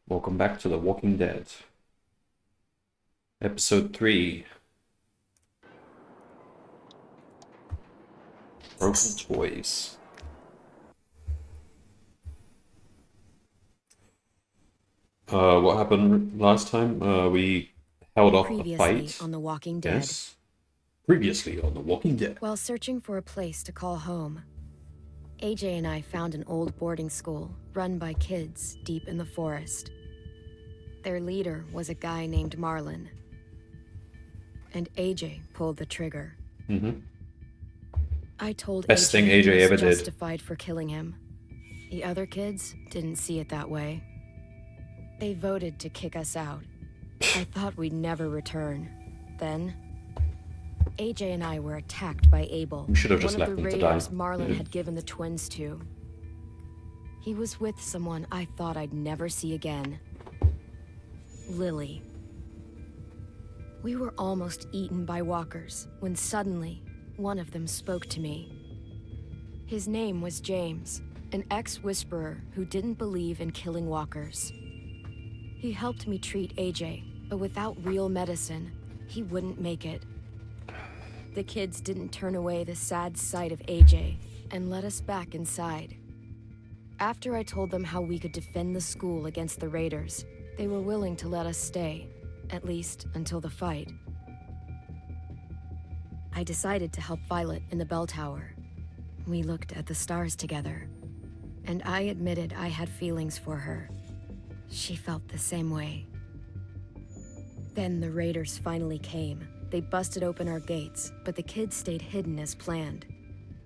Welcome back to The Walking Dead. Episode 3. Broken Toys. What happened last time? We held off a Previously fight. on The Walking Dead. Yes. Previously on The Walking Dead. While searching for a place to call home, AJ and I found an old boarding school run by kids deep in the forest. Their leader was a guy named Marlon. And AJ pulled the trigger. Mm-hmm. I told Best AJ thing he AJ was ever did. justified for killing him. The other kids didn't see it that way. They voted to kick us out. I thought we'd never return. Then, AJ and I were attacked by Abel, We should have just one of left the them to die. raiders Marlon Yeah. had given the twins to. He was with someone I thought I'd never see again. Lily. We were almost eaten by walkers when suddenly one of them spoke to me. His name was James, an ex-whisperer who didn't believe in killing walkers. He helped me treat AJ, but without real medicine, he wouldn't make it. The kids didn't turn away the sad sight of AJ and let us back inside. After I told them how we could defend the school against the raiders, they were willing to let us stay, at least until the fight. I decided to help Violet in the bell tower. We looked at the stars together, and I admitted I had feelings for her. She felt the same way. Then the raiders finally came. They busted open our gates, but the kids stayed hidden as planned.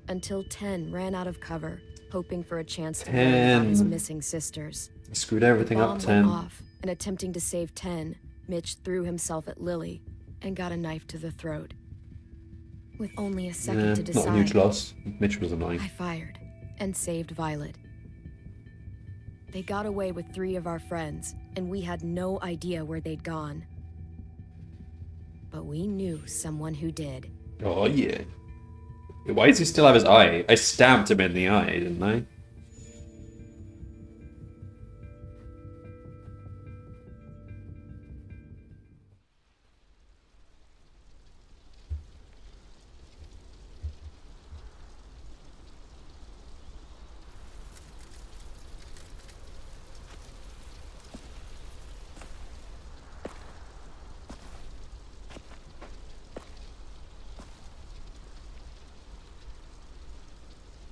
Until Ten ran out of cover, hoping for a chance to learn about his 10. missing sisters. Screwed everything up, Bomb 10. went off, and attempting to save Ten, Mitch threw himself at Lily and got a knife to the throat. With only a second to Not a huge decide, loss. Mitch was annoying. I fired and saved Violet. They got away with 3 of our friends, and we had no idea where they'd gone. But we knew someone who did. Oh, yeah. Why does he still have his eye? I stabbed him in the eye, didn't I?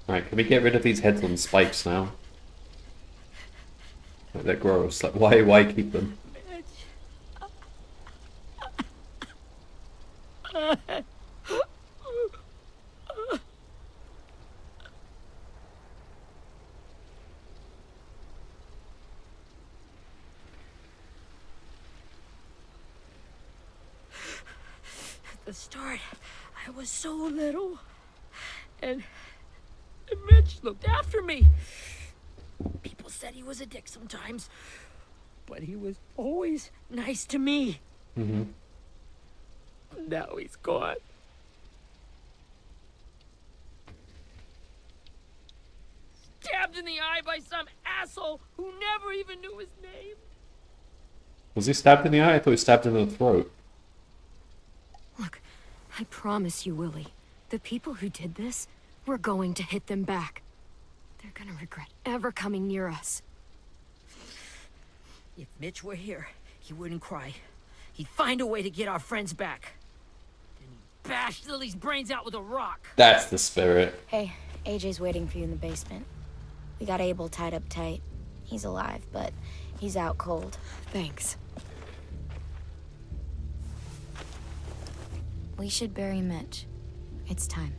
Alright, can we get rid of these heads on spikes now? Like, they're gross. Like, why keep them? At the start, I was so little, and Mitch looked after me. People said he was a dick sometimes, but he was always nice to me. Mm-hmm. Now he's gone. Stabbed in the eye by some asshole who never even knew his name. Was he stabbed in the eye? I thought he was stabbed in the throat. Look, I promise you, Willie, the people who did this, we're going to hit them back. They're gonna regret ever coming near us. If Mitch were here, he wouldn't cry. He'd find a way to get our friends back. Then he'd bash Lily's brains out with a rock. That's the spirit. Hey, AJ's waiting for you in the basement. We got Abel tied up tight. He's alive, but he's out cold. Thanks. We should bury Mitch. It's time.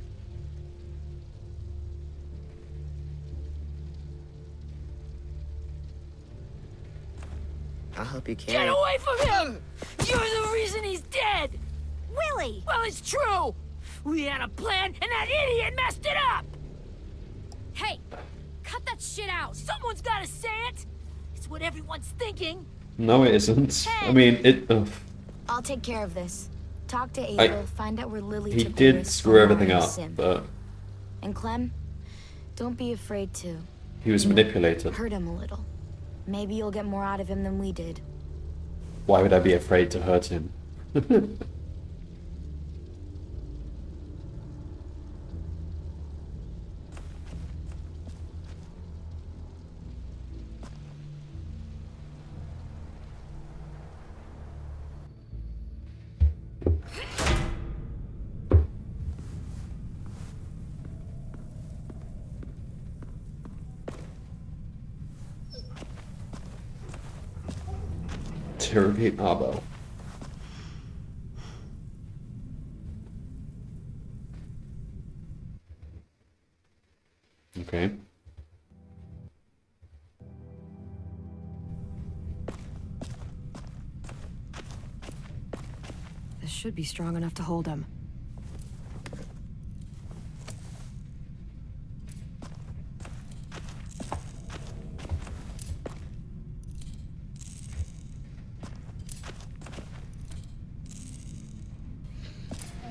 I'll help you Get carry. away from him! You're the reason he's dead! Willie! Well, it's true! We had a plan, and that idiot messed it up! Hey, cut that shit out! Someone's gotta say it! It's what everyone's thinking. No, it isn't. I mean, it. I'll take care of this. Talk to Abel, find out where Lily He took did Mary's screw phone everything and up, Sim. but And Clem, don't be afraid to he was manipulated. hurt him a little. Maybe you'll get more out of him than we did. Why would I be afraid to hurt him? Interrogate Arbo. Okay. This should be strong enough to hold him.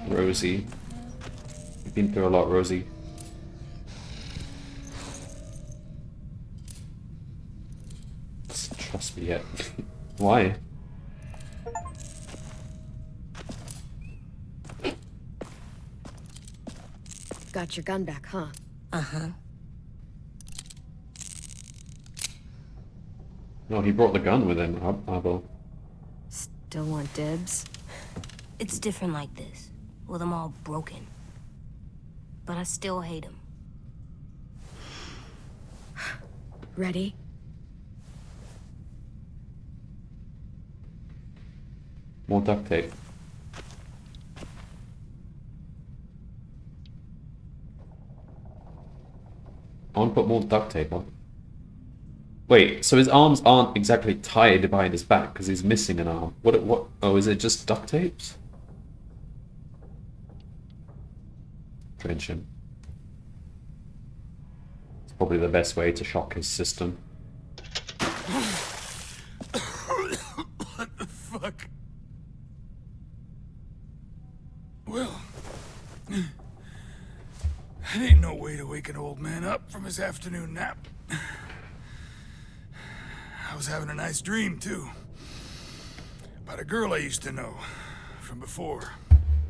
Rosie. You've been through a lot, Rosie. Doesn't trust me yet. Why? Got your gun back, huh? Uh-huh. No, he brought the gun with him, Arbo. Still want dibs? It's different like this, with them all broken. But I still hate him. Ready? More duct tape. I want to put more duct tape on. Wait, so his arms aren't exactly tied behind his back because he's missing an arm. What? Oh, is it just duct tapes? Drench him. It's probably the best way to shock his system. What the fuck? Well, that ain't no way to wake an old man up from his afternoon nap. I was having a nice dream, too. About a girl I used to know from before.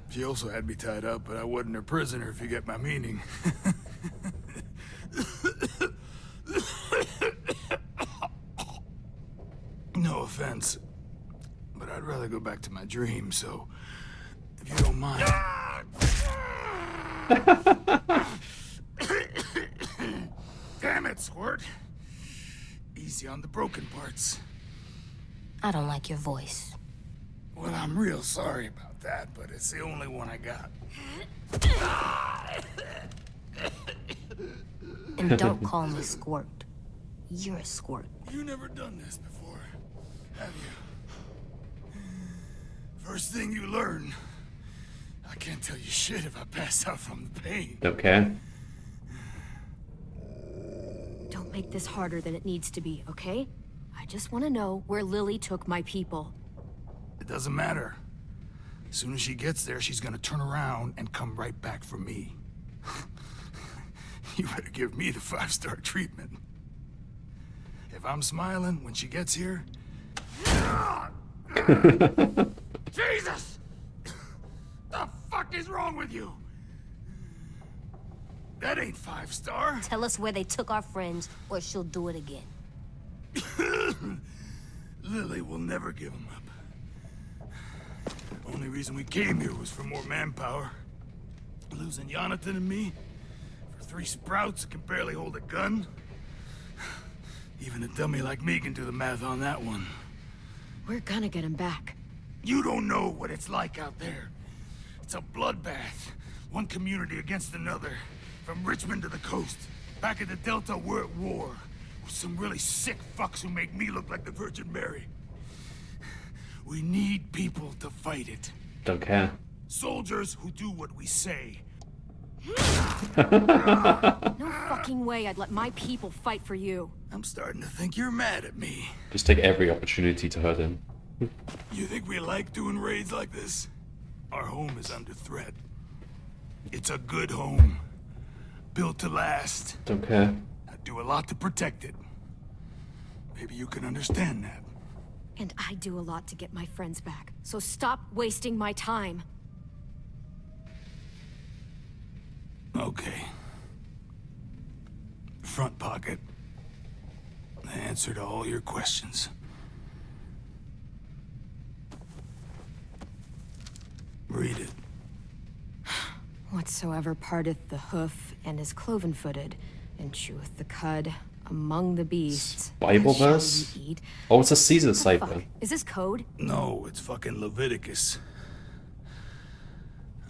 She also had me tied up, but I wasn't her prisoner, if you get my meaning. No offense, but I'd rather go back to my dream, so if you don't mind. Damn it, Squirt. Easy on the broken parts. I don't like your voice. Well, I'm real sorry about that, but it's the only one I got. And don't call me Squirt. You're a squirt. You never done this before, have you? First thing you learn, I can't tell you shit if I pass out from the pain. Don't care. Don't make this harder than it needs to be, okay? I just want to know where Lily took my people. It doesn't matter. As soon as she gets there, she's gonna turn around and come right back for me. You better give me the 5-star treatment. If I'm smiling when she gets here... Jesus! The fuck is wrong with you? That ain't 5-star. Tell us where they took our friends, or she'll do it again. Lily will never give them up. Only reason we came here was for more manpower. Losing Jonathan and me for 3 sprouts who can barely hold a gun. Even a dummy like me can do the math on that one. We're gonna get him back. You don't know what it's like out there. It's a bloodbath. One community against another. From Richmond to the coast. Back at the Delta, we're at war. With some really sick fucks who make me look like the Virgin Mary. We need people to fight it. Don't care. Soldiers who do what we say. No fucking way I'd let my people fight for you. I'm starting to think you're mad at me. Just take every opportunity to hurt him. You think we like doing raids like this? Our home is under threat. It's a good home. Built to last. Don't care. I do a lot to protect it. Maybe you can understand that. And I do a lot to get my friends back, so stop wasting my time. Okay. Front pocket. The answer to all your questions. Read it. Whatsoever parteth the hoof and is cloven-footed, and cheweth the cud among the beasts. Bible that shall verse? ye eat. Oh, it's a Caesar The cipher. fuck? Is this code? No, it's fucking Leviticus.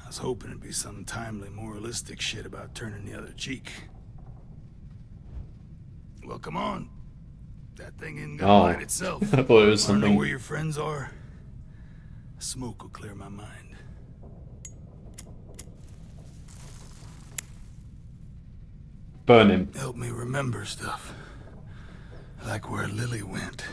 I was hoping it'd be some timely moralistic shit about turning the other cheek. Well, come on. That thing isn't gonna Oh, light itself. I thought it was Wanna know something. where your friends are? Smoke will clear my mind. Burn him. Help me remember stuff. Like where Lily went.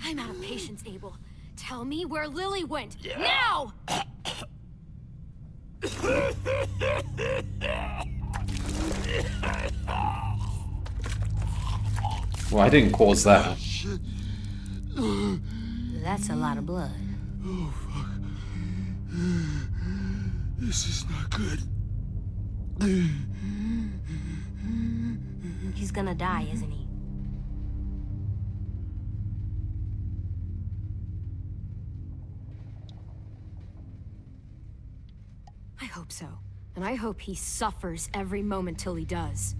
I'm out of patience, Abel. Tell me where Lily went. Now! Well, I didn't cause that. That's a lot of blood. Oh, fuck. This is not good. He's gonna die, isn't he? I hope so. And I hope he suffers every moment till he does.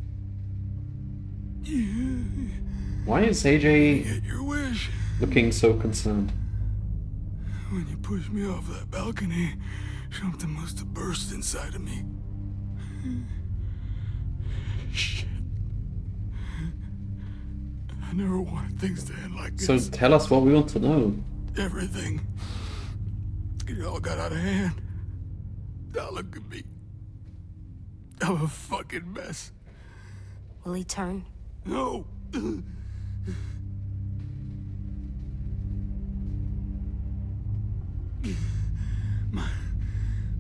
Why is AJ Get your wish. looking so concerned? When you pushed me off that balcony, something must have burst inside of me. Shit. I never wanted things to end like So this. tell us what we want to know. Everything. It all got out of hand. Now look at me. I'm a fucking mess. Will he turn? No.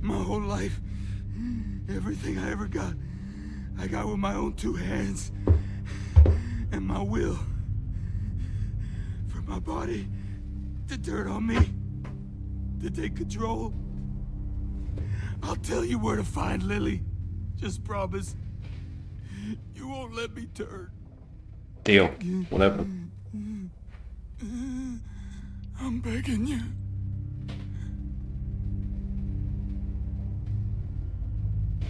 My whole life, everything I ever got, I got with my own two hands and my will. For my body to turn on me, to take control. I'll tell you where to find Lily. Just promise. You won't let me turn. Deal. Whatever. I'm begging you.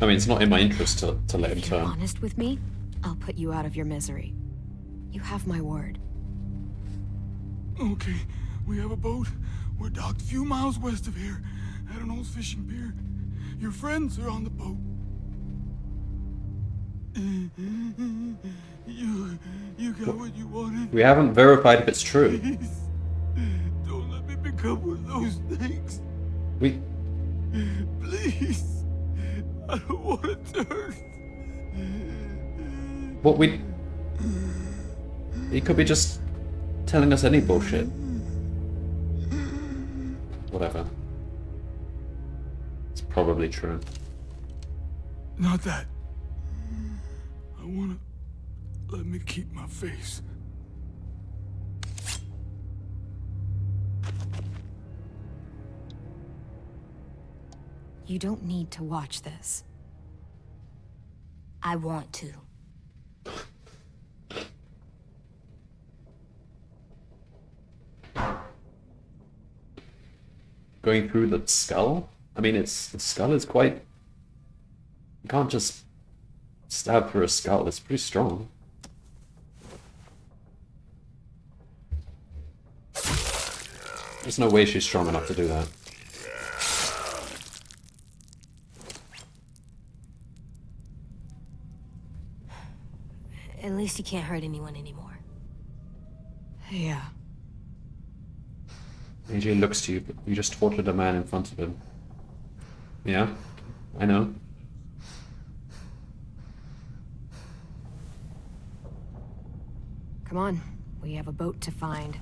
I mean, it's not in my interest to let him If you're turn. honest with me, I'll put you out of your misery. You have my word. Okay, we have a boat. We're docked a few miles west of here at an old fishing pier. Your friends are on the boat. You got what you wanted. We haven't verified if it's true. Please, don't let me become one of those things. We Please, I don't want to turn. what we he could be just telling us any bullshit. Whatever. It's probably true. Not that. I wanna let me keep my face. You don't need to watch this. I want to. Going through the skull? I mean, the skull is quite... You can't just stab through a skull. It's pretty strong. There's no way she's strong enough to do that. At least he can't hurt anyone anymore. Yeah. AJ looks to you, but you just tortured a man in front of him. Yeah, I know. Come on. We have a boat to find.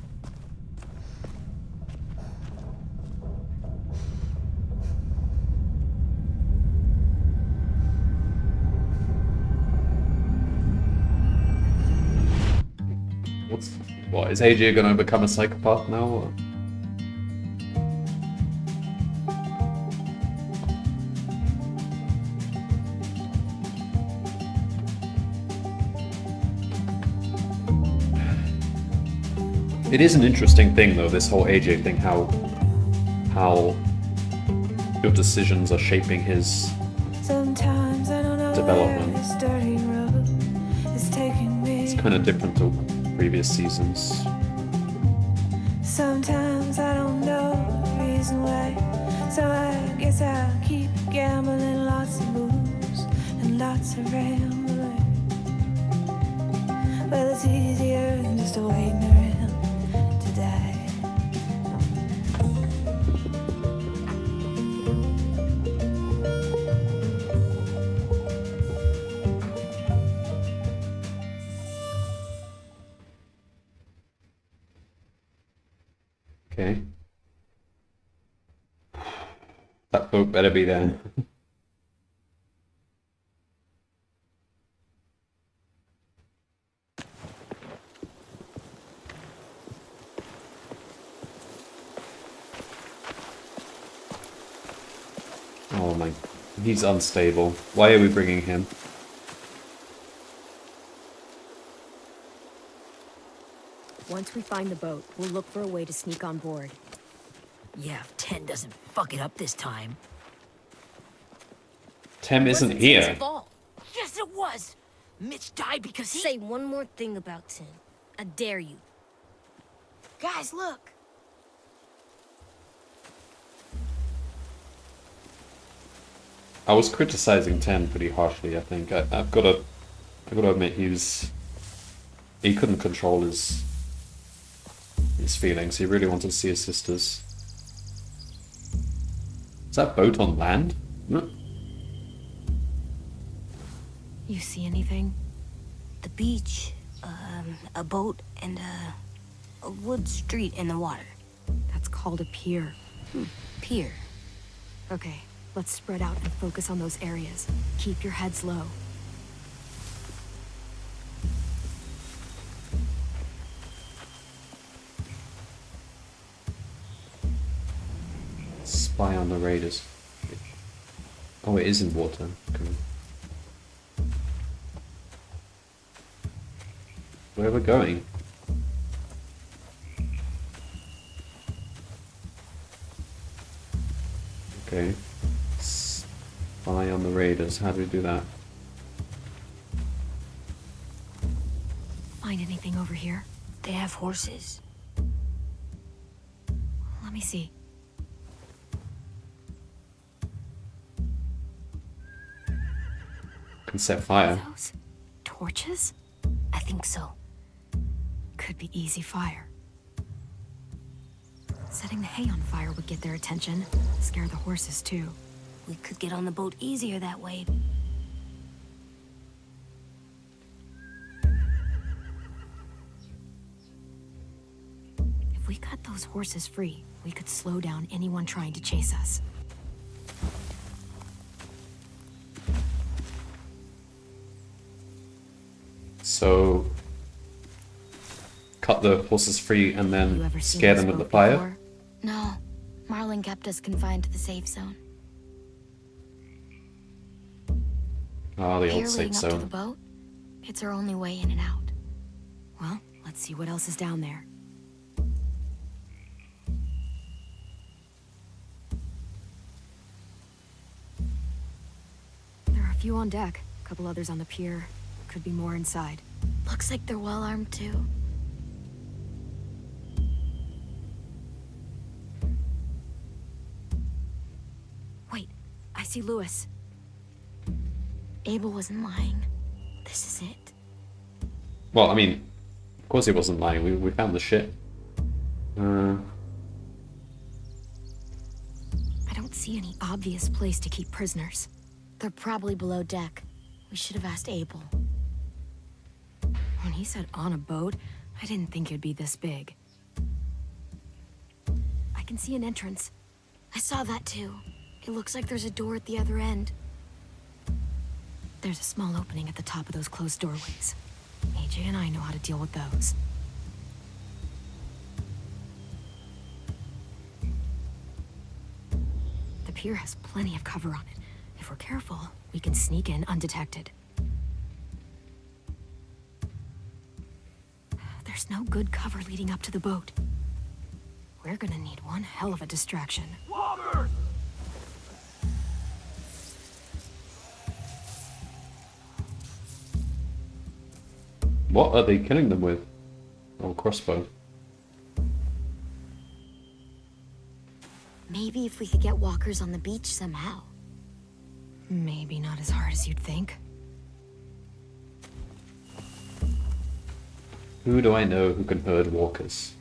What, is AJ gonna become a psychopath now? Or? It is an interesting thing, though, this whole AJ thing, how your decisions are shaping his development. It's kind of different to previous seasons. Sometimes I don't know the reason why, so I guess I'll keep gambling, lots of moves and lots of rambling. Well, it's easier than just waiting around to die. Okay. That boat better be there. Oh my, he's unstable. Why are we bringing him? Once we find the boat, we'll look for a way to sneak on board. Yeah, if 10 doesn't fuck it up this time. Tem isn't Wasn't here. Tim's fault. Yes, it was. Mitch died because he... Say one more thing about Tim. I dare you. Guys, look. I was criticizing Tem pretty harshly, I think. I've got to admit he couldn't control his feelings. He really wanted to see his sisters. Is that boat on land? No. You see anything? The beach, a boat, and a wood street in the water. That's called a pier. Pier. Okay, let's spread out and focus on those areas. Keep your heads low. Spy on the raiders. Oh, it is in water. Cool. Where are we going? Okay. Spy on the raiders. How do we do that? Find anything over here? They have horses. Let me see. Can set fire. Those torches? I think so. Could be easy fire. Setting the hay on fire would get their attention. Scare the horses too. We could get on the boat easier that way. If we cut those horses free, we could slow down anyone trying to chase us. So, cut the horses free and You then ever seen scare this them with the boat fire? before? No, Marlin kept us confined to the safe zone. Oh, the Pier old safe leading up to the zone. boat? It's our only way in and out. Well, let's see what else is down there. There are a few on deck, a couple others on the pier. Could be more inside. Looks like they're well armed too. Wait, I see Lewis. Abel wasn't lying. This is it. Well, I mean, of course he wasn't lying. We found the shit. I don't see any obvious place to keep prisoners. They're probably below deck. We should have asked Abel. When he said on a boat, I didn't think it'd be this big. I can see an entrance. I saw that too. It looks like there's a door at the other end. There's a small opening at the top of those closed doorways. AJ and I know how to deal with those. The pier has plenty of cover on it. If we're careful, we can sneak in undetected. There's no good cover leading up to the boat. We're gonna need one hell of a distraction. Walkers! What are they killing them with? Oh, crossbow. Maybe if we could get walkers on the beach somehow. Maybe not as hard as you'd think. Who do I know who can herd walkers?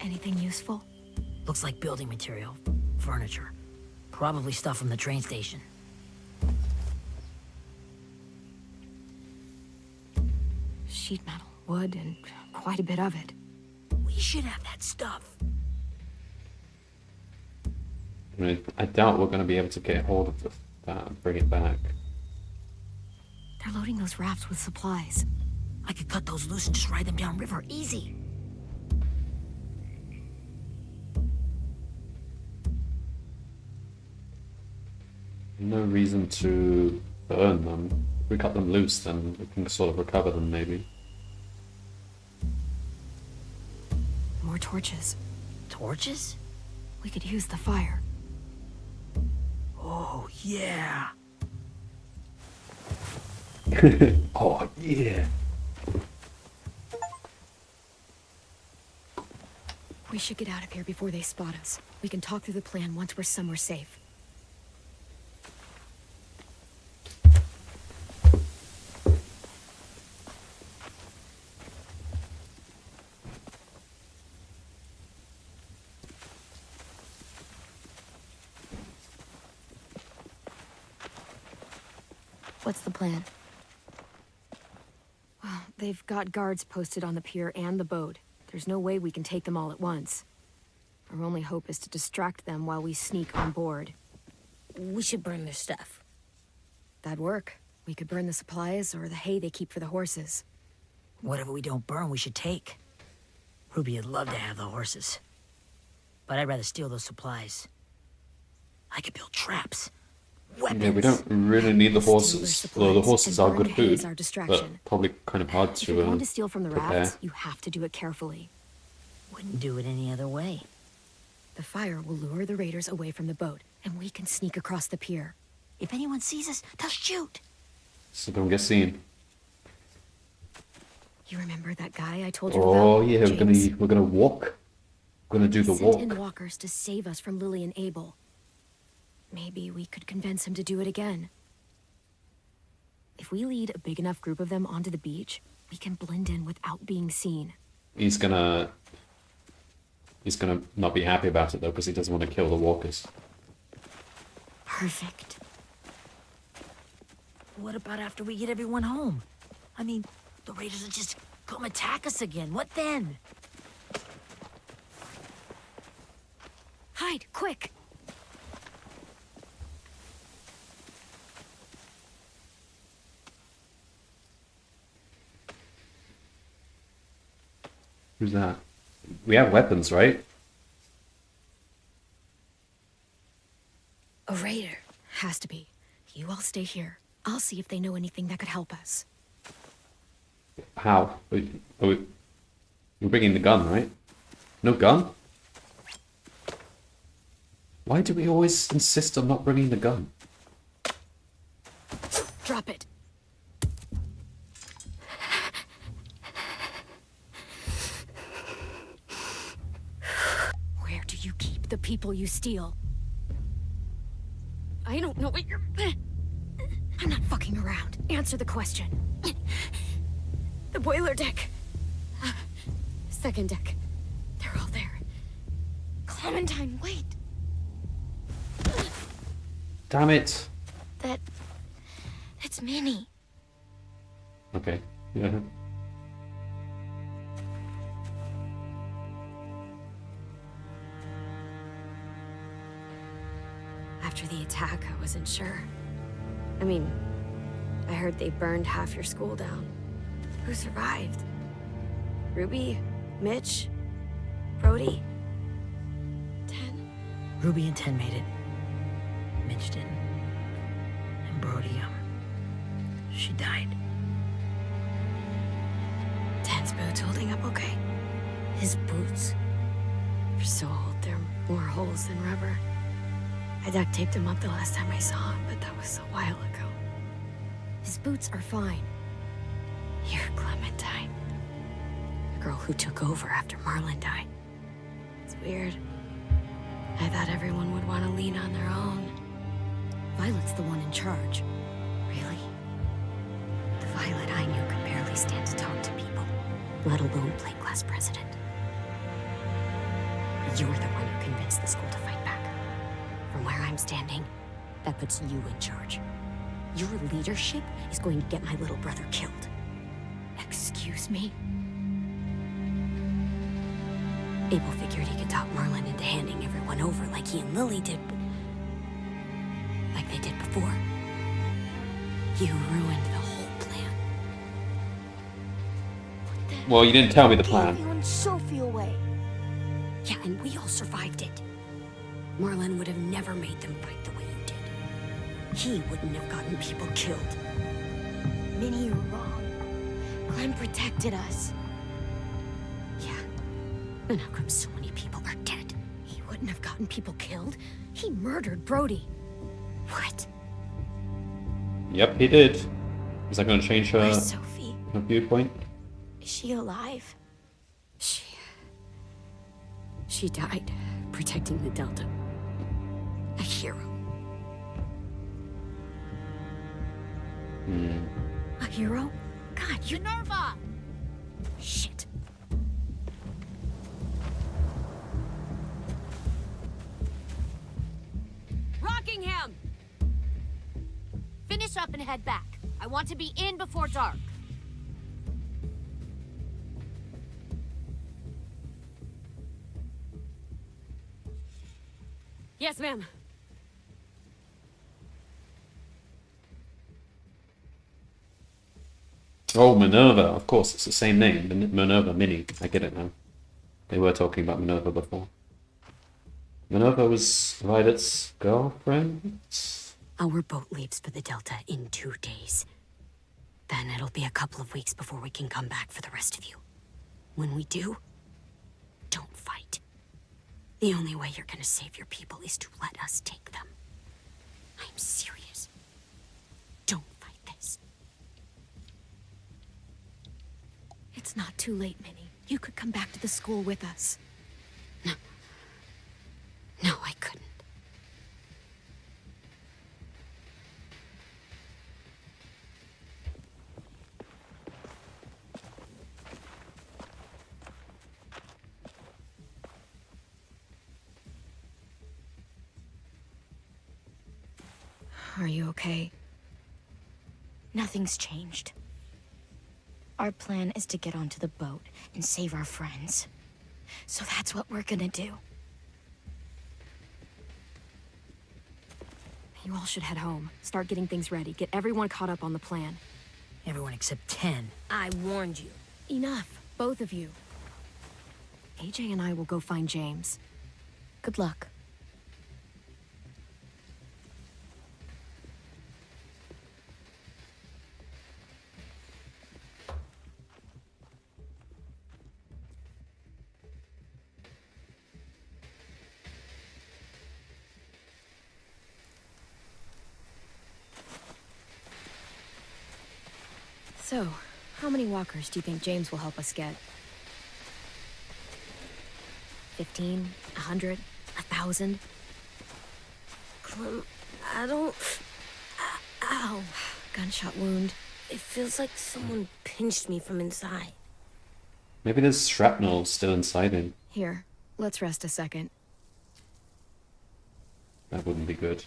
Anything useful? Looks like building material. Furniture. Probably stuff from the train station. Sheet metal, wood, and quite a bit of it. We should have that stuff. I doubt we're going to be able to get hold of that and bring it back. They're loading those rafts with supplies. I could cut those loose and just ride them downriver. Easy. No reason to burn them. If we cut them loose, then we can sort of recover them, maybe. More torches. Torches? We could use the fire. Oh, yeah. Oh, yeah. We should get out of here before they spot us. We can talk through the plan once we're somewhere safe. What's the plan? Well, they've got guards posted on the pier and the boat. There's no way we can take them all at once. Our only hope is to distract them while we sneak on board. We should burn their stuff. That'd work. We could burn the supplies or the hay they keep for the horses. Whatever we don't burn, we should take. Ruby would love to have the horses. But I'd rather steal those supplies. I could build traps. Weapons. Yeah, we don't really need the Steal their horses. Although the supplies horses and are burn good hay food, as our distraction. but probably kind of hard If you're going to to steal from the prepare. rafts, you have to do it carefully. Wouldn't do it any other way. The fire will lure the raiders away from the boat, and we can sneak across the pier. If anyone sees us, they'll shoot. So don't get seen. You remember that guy I told you Oh about? yeah, James? we're gonna walk. We're gonna do the Sent in walk. walkers to save us from Lily and Abel. Maybe we could convince him to do it again. If we lead a big enough group of them onto the beach, we can blend in without being seen. He's gonna not be happy about it though, because he doesn't want to kill the walkers. Perfect. What about after we get everyone home? I mean, the raiders will just come attack us again. What then? Hide, quick! Who's that? We have weapons, right? A raider. Has to be. You all stay here. I'll see if they know anything that could help us. How? We're bringing the gun, right? No gun? Why do we always insist on not bringing the gun? Drop it. Where do you keep the people you steal? I don't know what you're... I'm not fucking around. Answer the question. The boiler deck. Second deck. They're all there. Clementine, wait. Damn it! It's Minnie. Okay. Yeah. After the attack, I wasn't sure. I mean, I heard they burned half your school down. Who survived? Ruby? Mitch? Brody? 10? Ruby and 10 made it. Mitch didn't. And Brody, she died. 10's boots holding up okay? His boots? They're so old, they're more holes than rubber. I duct taped him up the last time I saw him, but that was a while ago. His boots are fine. You're Clementine. The girl who took over after Marlon died. It's weird. I thought everyone would want to lean on their own. Violet's the one in charge. Really? The Violet I knew could barely stand to talk to people, let alone play class president. You're the one who convinced the school to fight back. From where I'm standing, that puts you in charge. Your leadership is going to get my little brother killed. Excuse me? Abel figured he could talk Marlon into handing everyone over like he and Lily did, but like they did before. You ruined the whole plan. Well, you didn't tell me the Gave plan. you and Sophie away. Yeah, and we all survived it. Marlon would have never made them fight the way you did. He wouldn't have gotten people killed. Minnie, you're wrong. Clem protected us. Yeah. And how come so many people are dead? He wouldn't have gotten people killed. He murdered Brody. What? Yep, he did. Is that going to change her Where's Sophie? viewpoint? Is she alive? She died protecting the Delta. A hero. A hero? God, you... Minerva! Shit. Rockingham! Finish up and head back. I want to be in before dark. Yes, ma'am. Oh, Minerva. Of course, it's the same name. Minerva Mini. I get it now. They were talking about Minerva before. Minerva was Violet's girlfriend? Our boat leaves for the Delta in 2 days. Then it'll be a couple of weeks before we can come back for the rest of you. When we do, don't fight. The only way you're gonna save your people is to let us take them. I'm serious. Don't fight this. It's not too late, Minnie. You could come back to the school with us. No. No, I couldn't. Are you okay? Nothing's changed. Our plan is to get onto the boat and save our friends. So that's what we're gonna do. You all should head home. Start getting things ready. Get everyone caught up on the plan. Everyone except 10. I warned you. Enough, both of you. AJ and I will go find James. Good luck. So, how many walkers do you think James will help us get? 15? 100? 1,000? Clem, I don't... Ow. Gunshot wound. It feels like someone pinched me from inside. Maybe there's shrapnel still inside him. Here, let's rest a second. That wouldn't be good.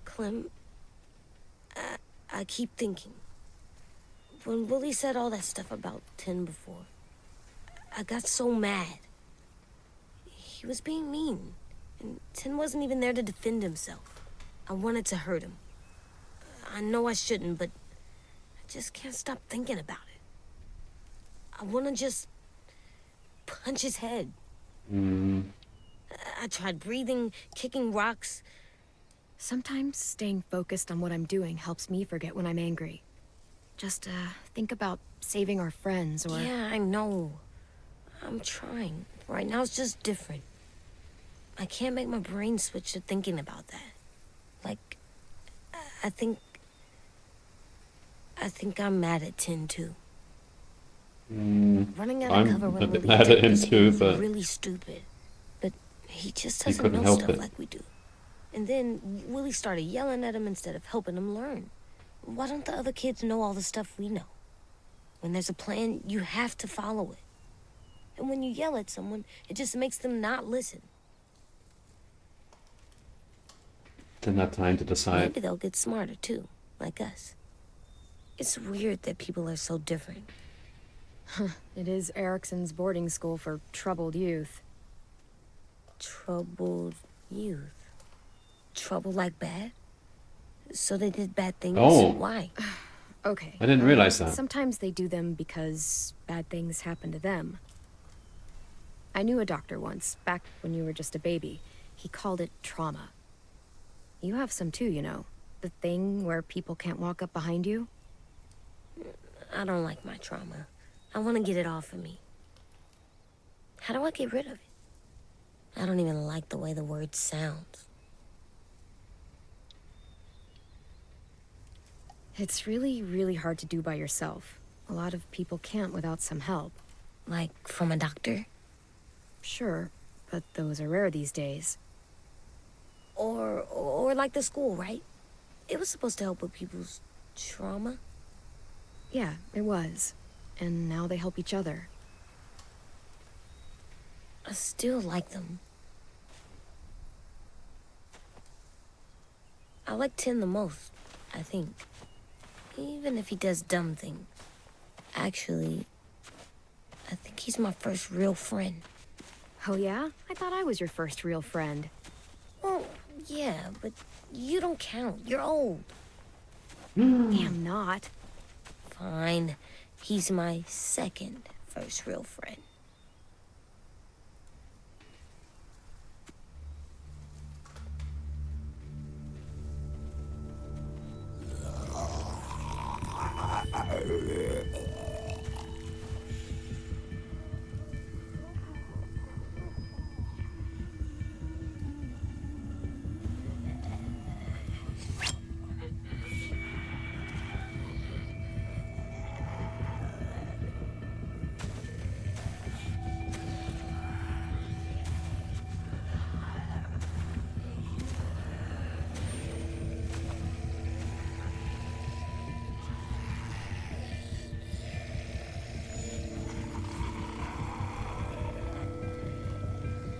Clem, I keep thinking. When Willie said all that stuff about 10 before, I got so mad. He was being mean. And Tin wasn't even there to defend himself. I wanted to hurt him. I know I shouldn't, but I just can't stop thinking about it. I want to just punch his head. I tried breathing, kicking rocks. Sometimes staying focused on what I'm doing helps me forget when I'm angry. Just, think about saving our friends or... Yeah, I know. I'm trying. Right now it's just different. I can't make my brain switch to thinking about that. Like, I think I'm mad at Tin too. Running out of I'm cover a when bit Willie mad at attacked him us too, was but really stupid. But he just he doesn't couldn't know help stuff it. like we do. And then Willie started yelling at him instead of helping him learn. Why don't the other kids know all the stuff we know? When there's a plan, you have to follow it. And when you yell at someone, it just makes them not listen. didn't have time to decide. Maybe they'll get smarter too, like us. It's weird that people are so different. It is Erickson's boarding school for troubled youth. Troubled youth. Trouble like bad? So they did bad things? Oh. Why? Okay. I didn't realize that. Sometimes they do them because bad things happen to them. I knew a doctor once, back when you were just a baby. He called it trauma. You have some too, you know. The thing where people can't walk up behind you. I don't like my trauma. I want to get it off of me. How do I get rid of it? I don't even like the way the word sounds. It's really, really hard to do by yourself. A lot of people can't without some help. Like from a doctor? Sure, but those are rare these days. Or like the school, right? It was supposed to help with people's trauma. Yeah, it was. And now they help each other. I still like them. I like Tin the most, I think. Even if he does dumb things. Actually, I think he's my first real friend. Oh yeah? I thought I was your first real friend. Well, yeah, but you don't count. You're old. I'm not. Fine. He's my second first real friend.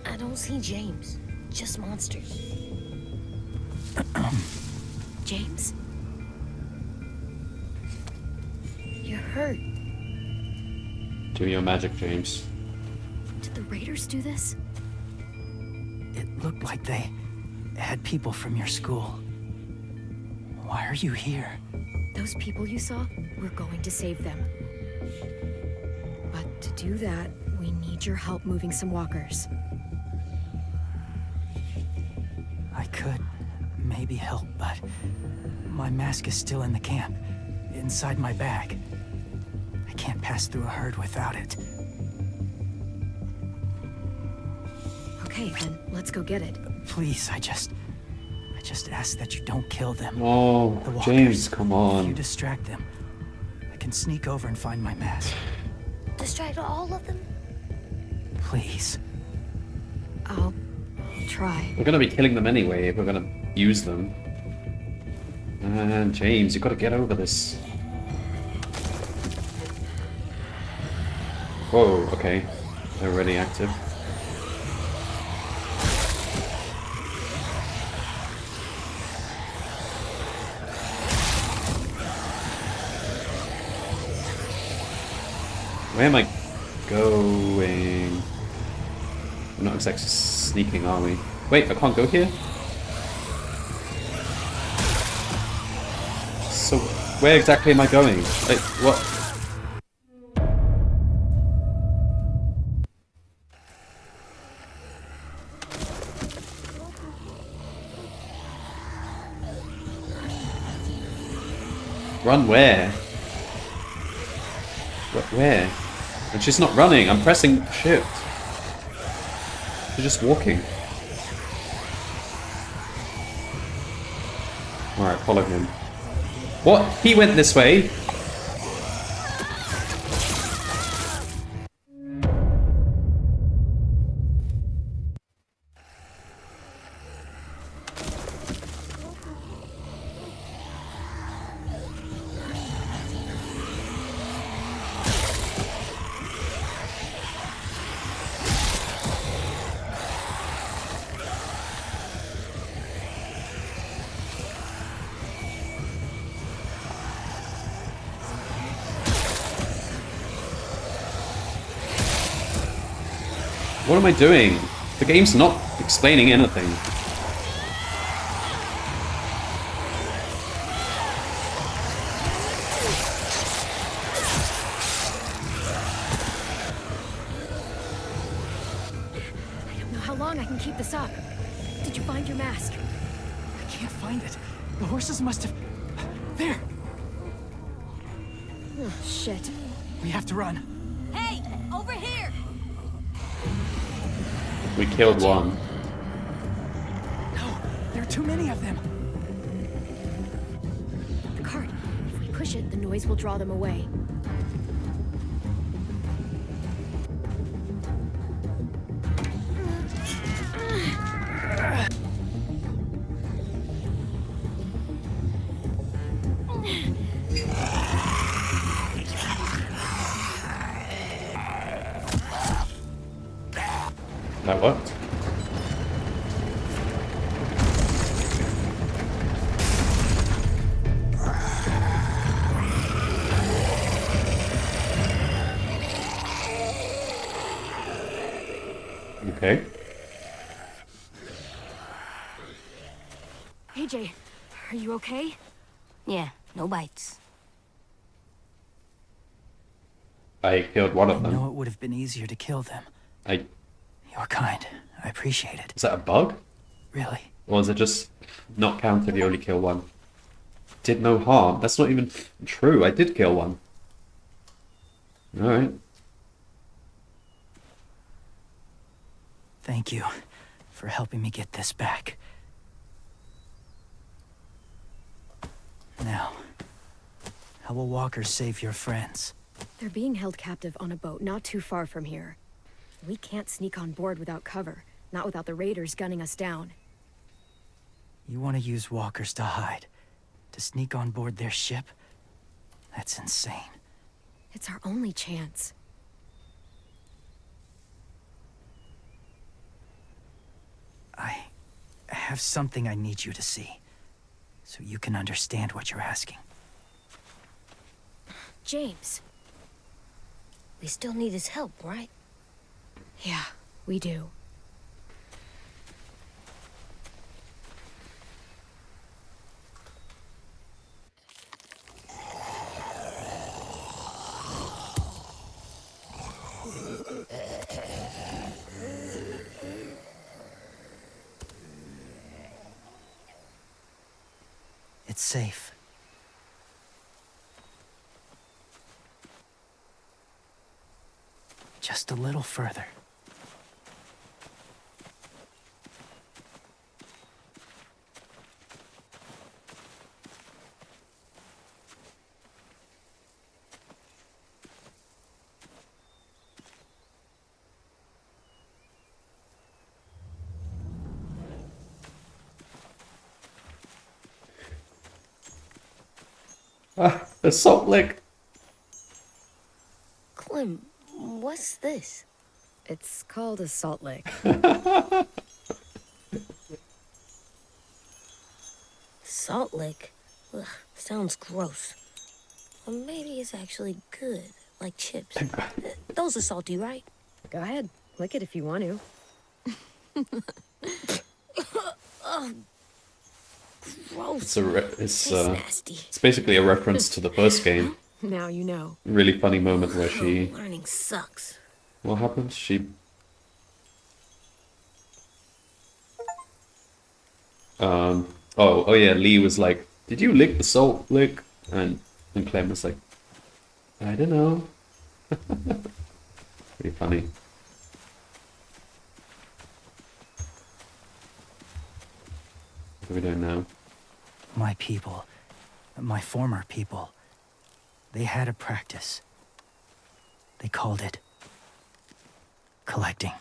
I don't see James. Just monsters. James? You're hurt. Do your magic, James. Did the Raiders do this? It looked like they had people from your school. Why are you here? Those people you saw, we're going to save them. But to do that, we need your help moving some walkers. I could maybe help, but my mask is still in the camp, inside my bag. I can't pass through a herd without it. Okay, then let's go get it. Please, I just ask that you don't kill them. Oh, The walkers. James, come If you on. distract them, I can sneak over and find my mask. Distract all of them? Please. I'll try. We're gonna be killing them anyway if we're gonna use them. And James, you gotta get over this. Whoa, okay. They're already active. Where am I going? We're not exactly sneaking, are we? Wait, I can't go here? So, where exactly am I going? Like, what? Run where? Where? And she's not running, I'm pressing shift. She's just walking. Alright, follow him. What? He went this way? What am I doing? The game's not explaining anything. I don't know how long I can keep this up. Did you find your mask? I can't find it. The horses must have... There! Oh, shit. We have to run. Hey, over here! We killed one. No, there are too many of them. The cart. If we push it, the noise will draw them away. That worked. Okay. AJ, are you okay? Yeah, no bites. I killed one of I know them. it would have been easier to kill them. I... You're kind. I appreciate it. Is that a bug? Really. Or is it just not count if you only kill one? Did no harm. That's not even true. I did kill one. Alright. Thank you for helping me get this back. Now, how will Walker save your friends? They're being held captive on a boat not too far from here. We can't sneak on board without cover, not without the raiders gunning us down. You want to use walkers to hide? To sneak on board their ship? That's insane. It's our only chance. I have something I need you to see, so you can understand what you're asking. James. We still need his help, right? Yeah, we do. It's safe. Just a little further. Ah, the salt lick. Clem, what's this? It's called a salt lick. Salt lick? Ugh, sounds gross. Or maybe it's actually good, like chips. Those are salty, right? Go ahead, lick it if you want to. gross. It's Nasty. it's basically a reference to the first game. Now you know. Really funny moment where she. Learning sucks. What happened? She. Oh yeah. Lee was like, "Did you lick the salt lick?" And Clem was like, "I don't know." Pretty funny. What are we doing now? My people, my former people, they had a practice. They called it collecting.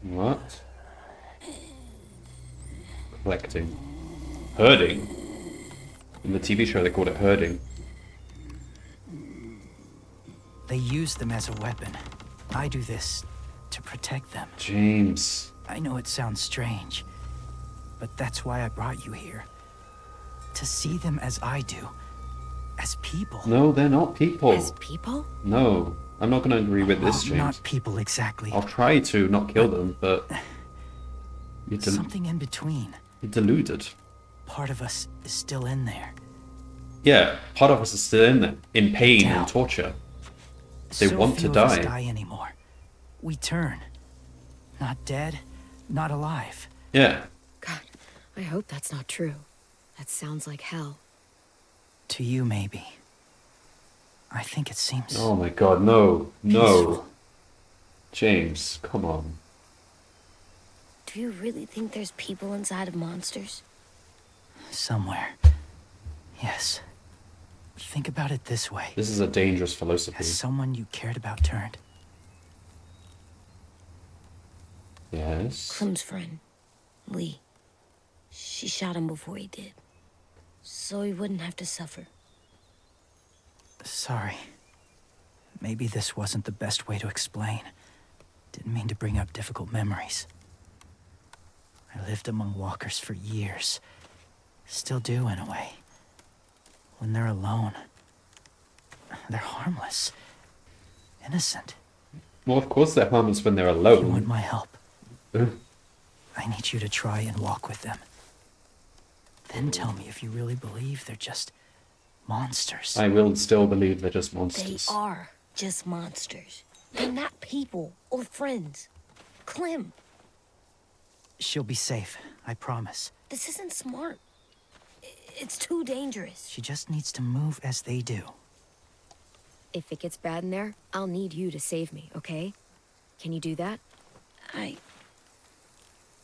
What? Collecting. Herding? In the TV show they called it herding. They use them as a weapon. I do this to protect them. James. I know it sounds strange, but that's why I brought you here. To see them as I do. As people. No, they're not people. As people? No. I'm not going to agree with this, Well, James. not people exactly. I'll try to not kill them, but... Something in between. You're deluded. Part of us is still in there. Yeah, part of us is still in there. In pain and Doubt. torture. They So want to few of us die. die anymore. We turn. Not dead, not alive. Yeah. God, I hope that's not true. That sounds like hell. To you, maybe. I think it seems Oh my god, no. No. peaceful. James, come on. Do you really think there's people inside of monsters? Somewhere. Yes. Think about it this way. This is a dangerous philosophy. Has someone you cared about turned? Yes. Clem's friend, Lee. She shot him before he did. So he wouldn't have to suffer. Sorry. Maybe this wasn't the best way to explain. Didn't mean to bring up difficult memories. I lived among walkers for years. Still do, in a way. When they're alone, they're harmless. Innocent. Well, of course they're harmless when they're You want alone. my help? I need you to try and walk with them. Then tell me if you really believe they're just monsters. I will still believe they're just They monsters. are just monsters. They're not people or friends. Clem, She'll be safe, I promise. this isn't smart. It's too dangerous. She just needs to move as they do. If it gets bad in there, I'll need you to save me, okay? Can you do that?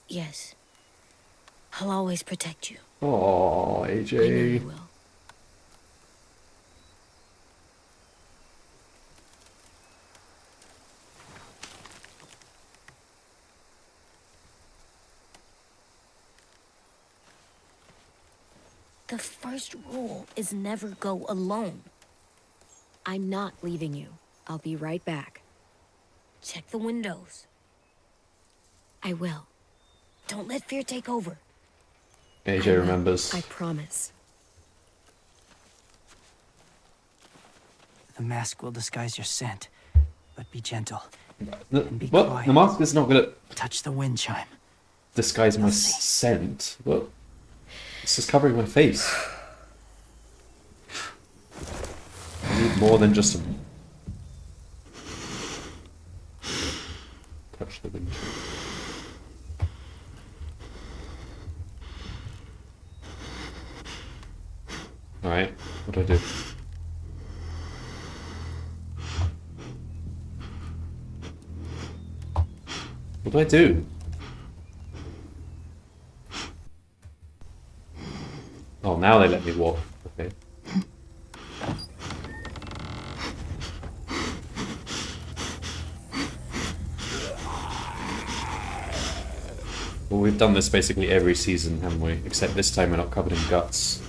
Yes. I'll always protect you. Oh, I know AJ. you will. The first rule is never go alone. I'm not leaving you. I'll be right back. Check the windows. I will. Don't let fear take over. I AJ will. remembers. I promise. The mask will disguise your scent, but be gentle. be What? quiet. The mask is not going to Touch the wind chime. disguise my scent. What? It's just covering my face. I need more than just a... Touch the wind. Alright, what do I do? What do I do? Oh, now they let me walk. Okay. Well, we've done this basically every season, haven't we? Except this time we're not covered in guts.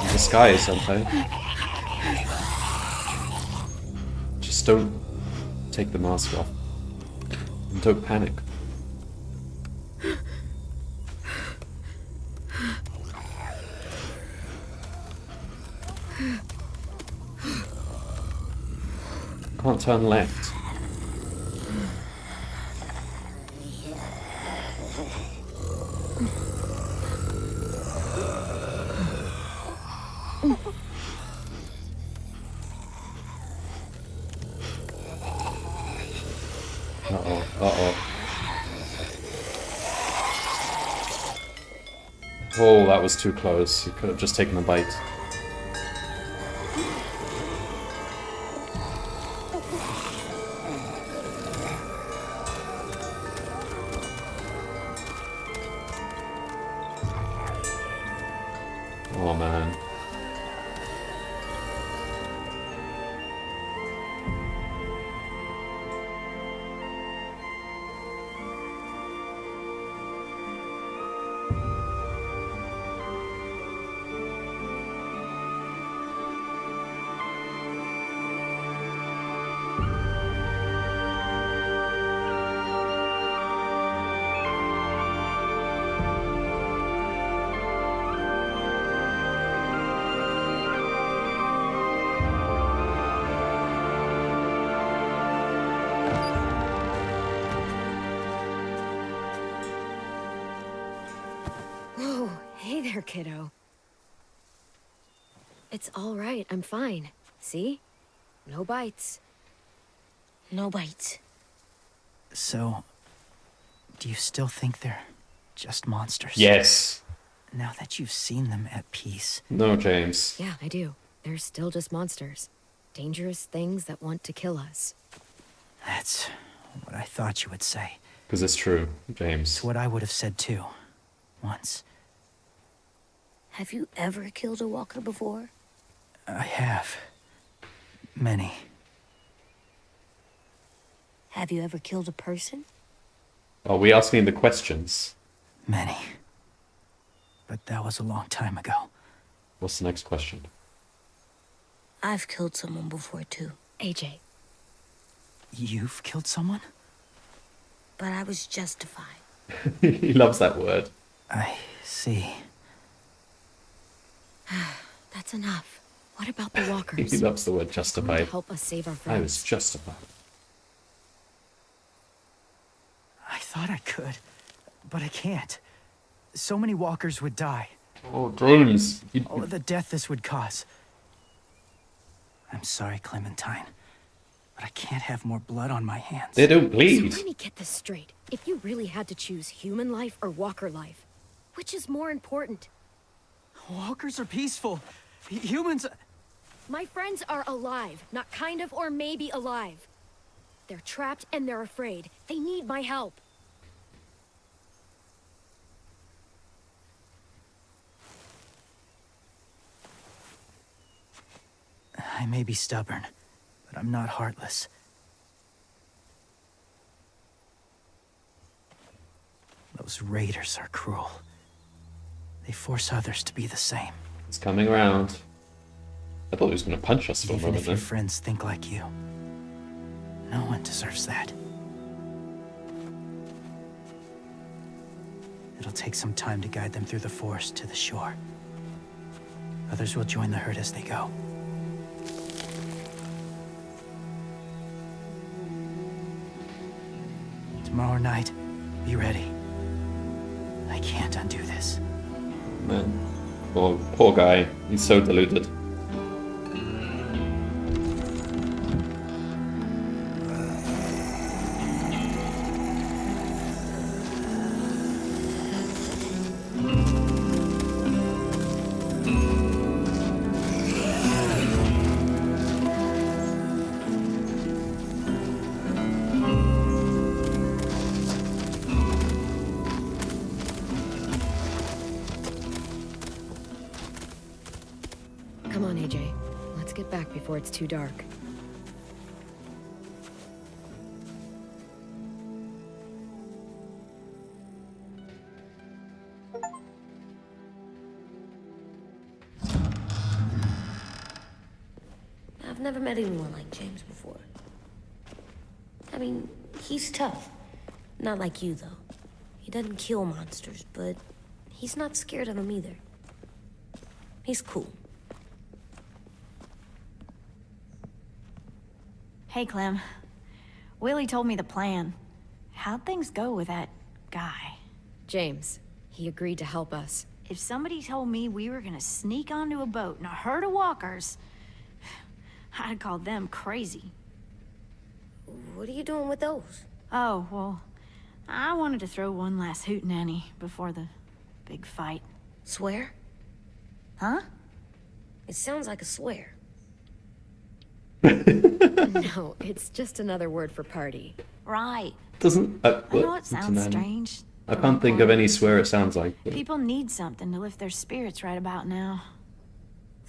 In disguise, aren't I? Just don't take the mask off. And don't panic. turn left. Uh-oh, uh-oh. Oh, that was too close. You could have just taken a bite. Oh, man. Whoa, hey there, kiddo. It's all right, I'm fine. See? No bites. No bites. So, do you still think they're just monsters? Yes. Now that you've seen them at peace. No, James. Yeah, I do. They're still just monsters. Dangerous things that want to kill us. That's what I thought you would say. Because it's true, James. It's what I would have said too. Once. Have you ever killed a walker before? I have. Many. Have you ever killed a person? Are we asking the questions? Many. But that was a long time ago. What's the next question? I've killed someone before too. AJ. You've killed someone? But I was justified. He loves that word. I see. That's enough. What about the walkers? He loves the word Going to justified. help us save our I friends. was justified. I thought I could, but I can't. So many walkers would die. Oh, James. All of the death this would cause. I'm sorry, Clementine, but I can't have more blood on my hands. They don't So bleed. let me get this straight. If you really had to choose human life or walker life, which is more important? Walkers are peaceful. Humans... My friends are alive, not kind of or maybe alive. They're trapped and they're afraid. They need my help. I may be stubborn, but I'm not heartless. Those raiders are cruel. They force others to be the same. It's coming around. I thought he was going to punch us for a Even moment if your then. friends think like you. No one deserves that. It'll take some time to guide them through the forest to the shore. Others will join the herd as they go. Tomorrow night, be ready. I can't undo this. Man. Poor guy. He's so deluded. Come on, AJ. Let's get back before it's too dark. I've never met anyone like James before. I mean, he's tough. Not like you, though. He doesn't kill monsters, but he's not scared of them either. He's cool. Hey, Clem. Willie told me the plan. How'd things go with that guy? James, he agreed to help us. If somebody told me we were gonna sneak onto a boat in a herd of walkers, I'd call them crazy. What are you doing with those? Oh, well, I wanted to throw one last hootenanny before the big fight. Swear? Huh? It sounds like a swear. No, it's just another word for party. Right. Doesn't... I know what? it sounds strange. I can't think of any swear it sounds like. But... People need something to lift their spirits right about now.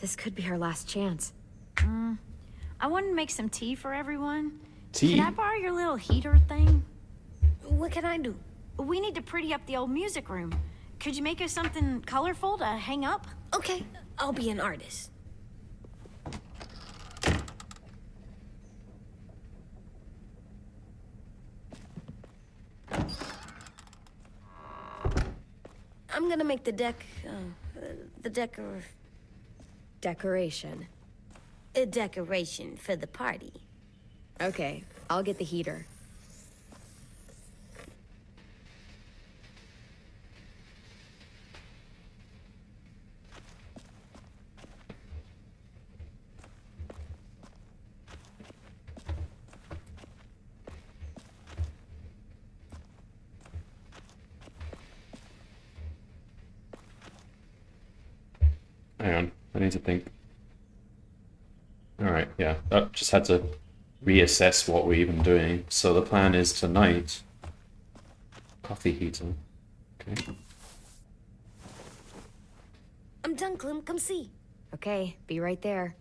This could be our last chance. I wanted to make some tea for everyone. Tea? Can I borrow your little heater thing? What can I do? We need to pretty up the old music room. Could you make us something colorful to hang up? Okay, I'll be an artist. I'm gonna make the Decoration. a decoration for the party. Okay, I'll get the heater. Hang on, I need to think. Alright, yeah. I just had to reassess what we're even doing. So the plan is tonight... Coffee heater. Okay. I'm done, Clem. Come see. Okay, be right there.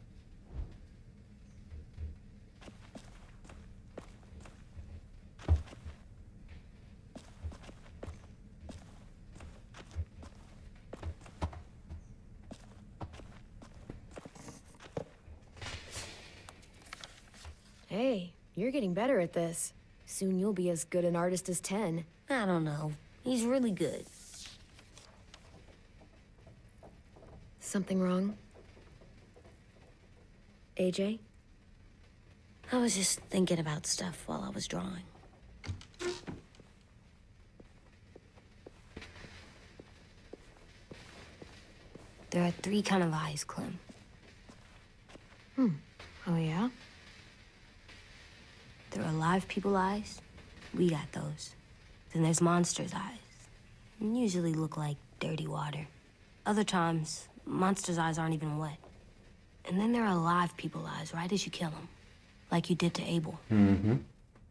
Hey, you're getting better at this. Soon you'll be as good an artist as 10. I don't know. He's really good. Something wrong? AJ? I was just thinking about stuff while I was drawing. There are 3 kind of eyes, Clem. Oh, yeah? There are live people eyes. We got those. Then there's monsters' eyes. Usually look like dirty water. Other times, monsters' eyes aren't even wet. And then there are live people eyes right as you kill them. Like you did to Abel. Mm-hmm.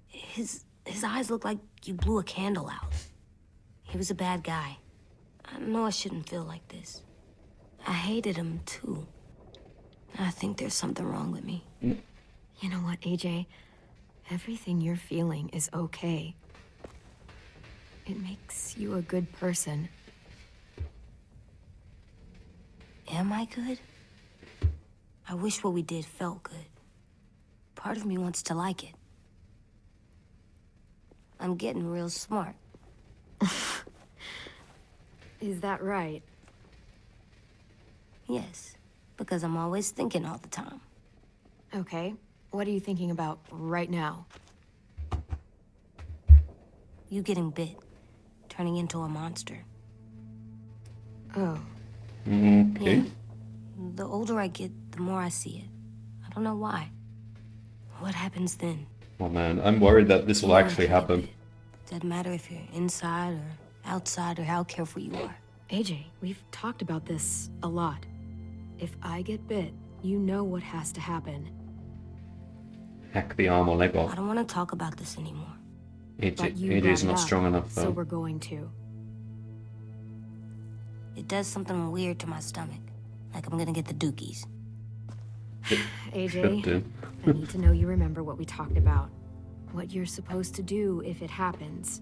His eyes look like you blew a candle out. He was a bad guy. I know I shouldn't feel like this. I hated him, too. I think there's something wrong with me. You know what, AJ? Everything you're feeling is okay. It makes you a good person. Am I good? I wish what we did felt good. Part of me wants to like it. I'm getting real smart. Is that right? Yes, because I'm always thinking all the time. Okay. What are you thinking about right now? You getting bit, turning into a monster. Oh. Okay. Yeah. The older I get, the more I see it. I don't know why. What happens then? Oh man, I'm worried that this will Anyone actually can get happen. bit. Doesn't matter if you're inside or outside or how careful you are. AJ, we've talked about this a lot. If I get bit, you know what has to happen. Hack the arm or leg I off. don't want to talk about this anymore. But you AJ's brought it not up, strong enough so though. we're going to. It does something weird to my stomach. Like I'm gonna get the dookies. Should AJ, do. I need to know you remember what we talked about. What you're supposed to do if it happens.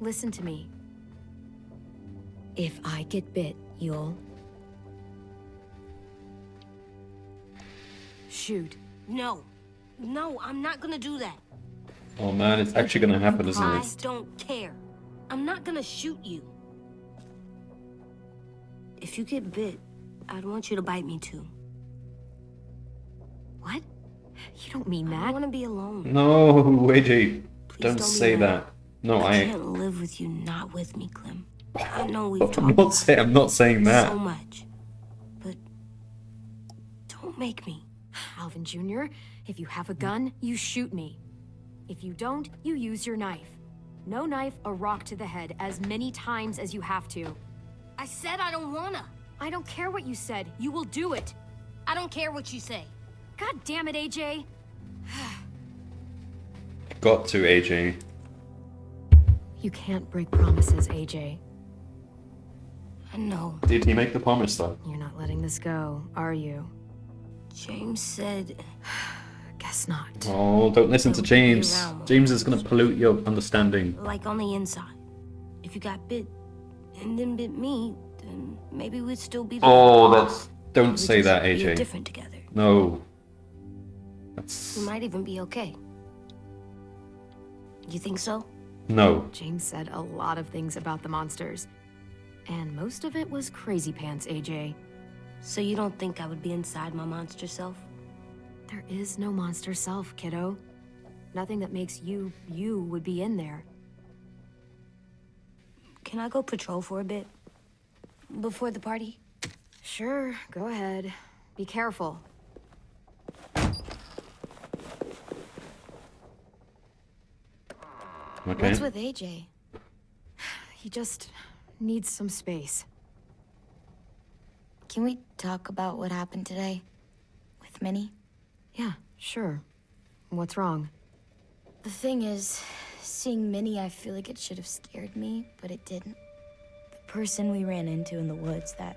Listen to me. If I get bit, you'll... shoot. No. No, I'm not gonna do that. Oh man, it's actually gonna happen, isn't I it? don't care. I'm not gonna shoot you. If you get bit, I'd want you to bite me too. What? You don't mean I that. want to be alone. No, AJ, Please don't be say mad. that. No, I I. can't live with you not with me, Clem. I know we've talked I'm about not saying. I'm not saying that. so much, but don't make me. Alvin Jr., if you have a gun, you shoot me. If you don't, you use your knife. No knife, a rock to the head, as many times as you have to. I said I don't wanna. I don't care what you said. You will do it. I don't care what you say. God damn it, AJ. Got to AJ. You can't break promises, AJ. I know. Did he make the promise though? You're not letting this go, are you? James said Guess not. Oh, don't listen to Don't be James. around. James is gonna pollute your understanding. like on the inside. If you got bit and then bit me, then maybe we'd still be Oh, that's. We'd Don't say just that, be AJ. different together. No. That's. We might even be okay. You think so? No. James said a lot of things about the monsters. And most of it was crazy pants, AJ. So you don't think I would be inside my monster self? There is no monster self, kiddo. Nothing that makes you, you would be in there. Can I go patrol for a bit? Before the party? Sure, go ahead. Be careful. Okay. What's with AJ? He just needs some space. Can we talk about what happened today? With Minnie? Yeah, sure. What's wrong? The thing is, seeing Minnie, I feel like it should have scared me, but it didn't. The person we ran into in the woods, that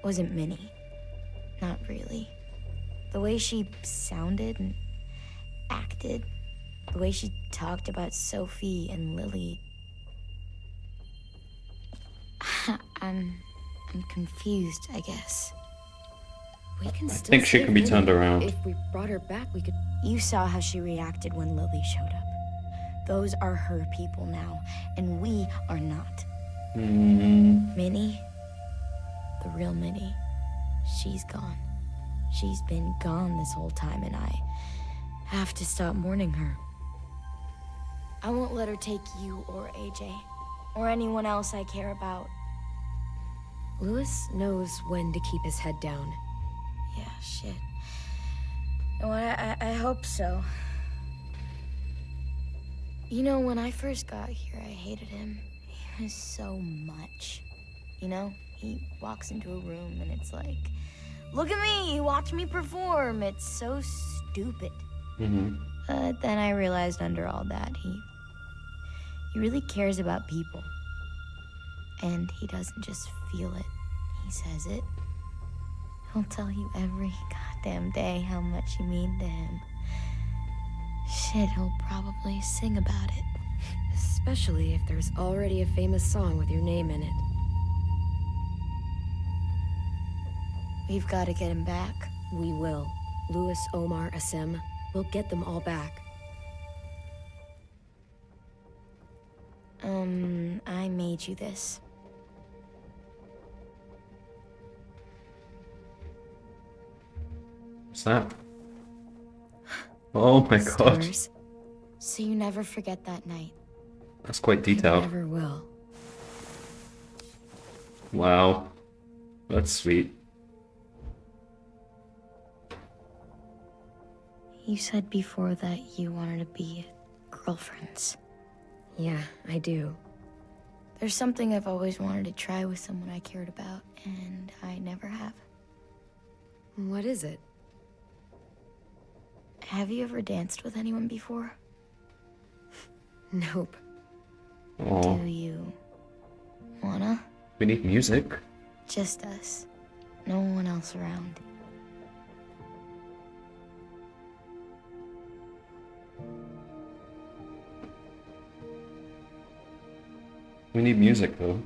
wasn't Minnie. Not really. The way she sounded and acted, the way she talked about Sophie and Lily. I'm confused, I guess. We can I still think she save can be Minnie. turned around. If we brought her back, we could... You saw how she reacted when Lily showed up. Those are her people now, and we are not. Minnie, the real Minnie, she's gone. She's been gone this whole time, and I have to stop mourning her. I won't let her take you or AJ, or anyone else I care about. Louis knows when to keep his head down. Yeah, shit. No, I hope so. You know, when I first got here, I hated him. He was so much. You know, he walks into a room and it's like, look at me, watch me perform. It's so stupid. But then I realized under all that, he really cares about people. And he doesn't just feel it, he says it. He'll tell you every goddamn day how much you mean to him. Shit, he'll probably sing about it. Especially if there's already a famous song with your name in it. We've got to get him back. We will. Louis, Omar, Asim. We'll get them all back. I made you this. What's that? Oh my god. Stars? So you never forget that night. That's quite I detailed. never will. Wow. That's sweet. You said before that you wanted to be girlfriends. Yeah, I do. There's something I've always wanted to try with someone I cared about, and I never have. What is it? Have you ever danced with anyone before? Nope. Oh, Do you wanna? we need music. Just us. No one else around. We need music though.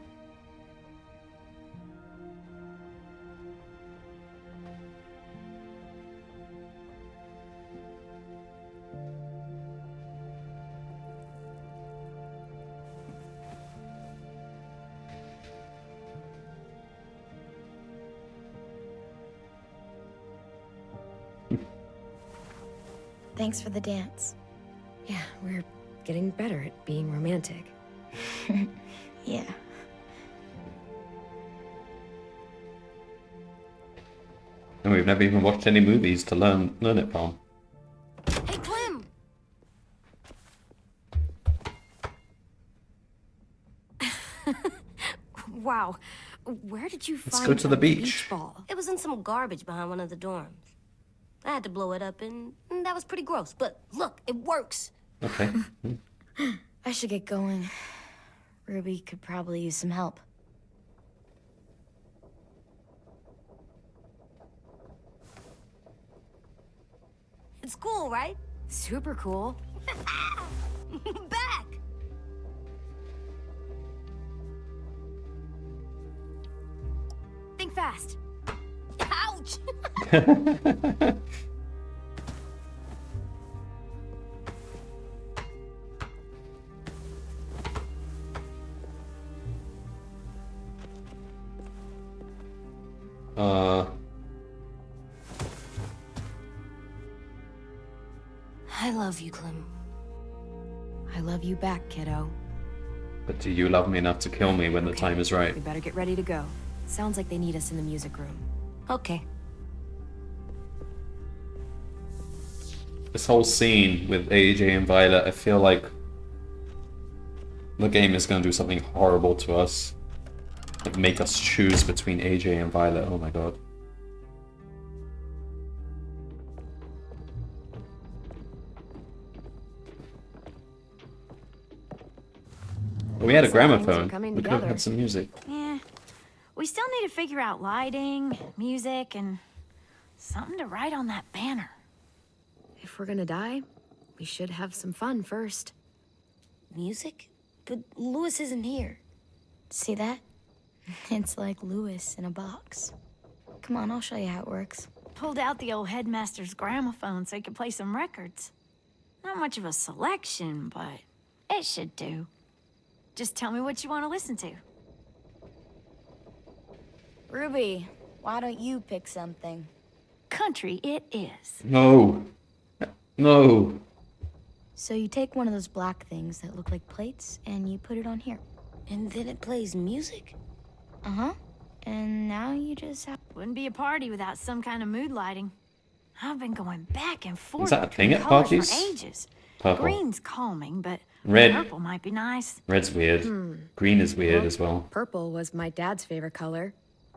Thanks for the dance. Yeah, we're getting better at being romantic. Yeah. And we've never even watched any movies to learn it from. Hey, Clem! Wow, where did you Let's find go to the that beach. ball? It was in some garbage behind one of the dorms. I had to blow it up, and that was pretty gross. But look, it works. Okay. I should get going. Ruby could probably use some help. It's cool, right? Super cool. Back! Think fast. Ouch! I love you, Clem. I love you back, kiddo. But do you love me enough to kill me when the time is right? We better get ready to go. Sounds like they need us in the music room. Okay. This whole scene with AJ and Violet, I feel like the game is going to do something horrible to us. Like make us choose between AJ and Violet. Oh my god. Well, we had a Some things are gramophone. coming We could have together. had some music. Yeah. We still need to figure out lighting, music, and something to write on that banner. If we're gonna die, we should have some fun first. Music? But Lewis isn't here. See that? It's like Lewis in a box. Come on, I'll show you how it works. Pulled out the old headmaster's gramophone so he could play some records. Not much of a selection, but it should do. Just tell me what you want to listen to. Ruby, why don't you pick something? Country it is. No. No. So you take one of those black things that look like plates and you put it on here. And then it plays music? Uh-huh. And now you just have... Wouldn't be a party without some kind of mood lighting. I've been going back and forth that a between thing at colors parties? for ages. Purple. Green's calming, but Red. purple might be nice. Red's weird. Green is weird as well. Purple was my dad's favorite color.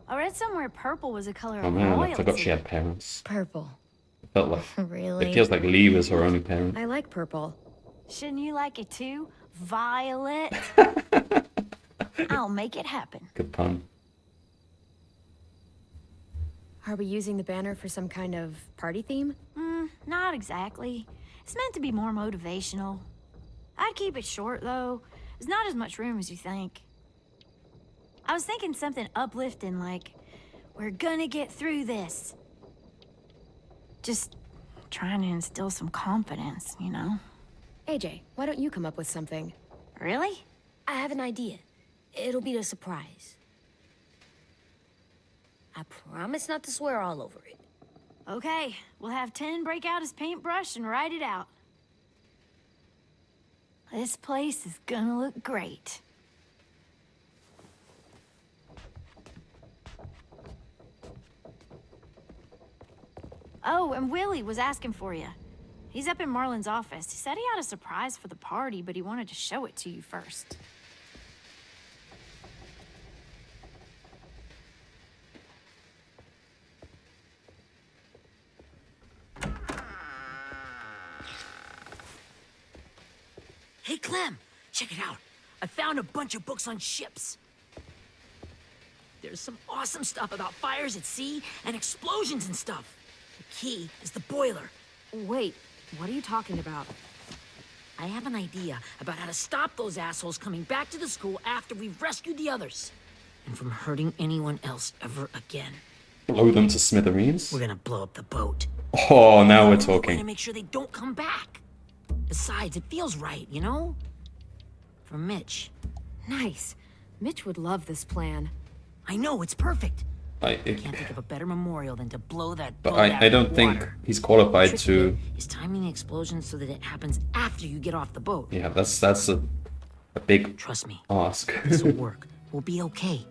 I read somewhere purple was a color Oh of man, royalty. I forgot she had parents. purple. It felt like Really? it feels like Lee was her only parent. I like purple. Shouldn't you like it too, Violet? I'll make it happen. Good pun. Are we using the banner for some kind of party theme? Not exactly. It's meant to be more motivational. I'd keep it short, though. There's not as much room as you think. I was thinking something uplifting like, we're gonna get through this. Just trying to instill some confidence, you know? AJ, why don't you come up with something? Really? I have an idea. It'll be a surprise. I promise not to swear all over it. Okay, we'll have 10 break out his paintbrush and write it out. This place is gonna look great. Oh, and Willie was asking for you. He's up in Marlin's office. He said he had a surprise for the party, but he wanted to show it to you first. Hey, Clem, check it out. I found a bunch of books on ships. There's some awesome stuff about fires at sea and explosions and stuff. The key is the boiler. Wait, what are you talking about? I have an idea about how to stop those assholes coming back to the school after we've rescued the others. And from hurting anyone else ever again. Blow them to smithereens? We're gonna blow up the boat. Oh, now we're We're gonna talking. make sure they don't come back. Besides, it feels right, you know? For Mitch. Nice. Mitch would love this plan. I know, it's perfect. Can't think of a better memorial than to blow that But boat out I of don't the think water. he's qualified Tricky to. bit is timing the explosion so that it happens after you get off the boat. Yeah, that's a big Trust me, ask. this'll work. We'll be okay.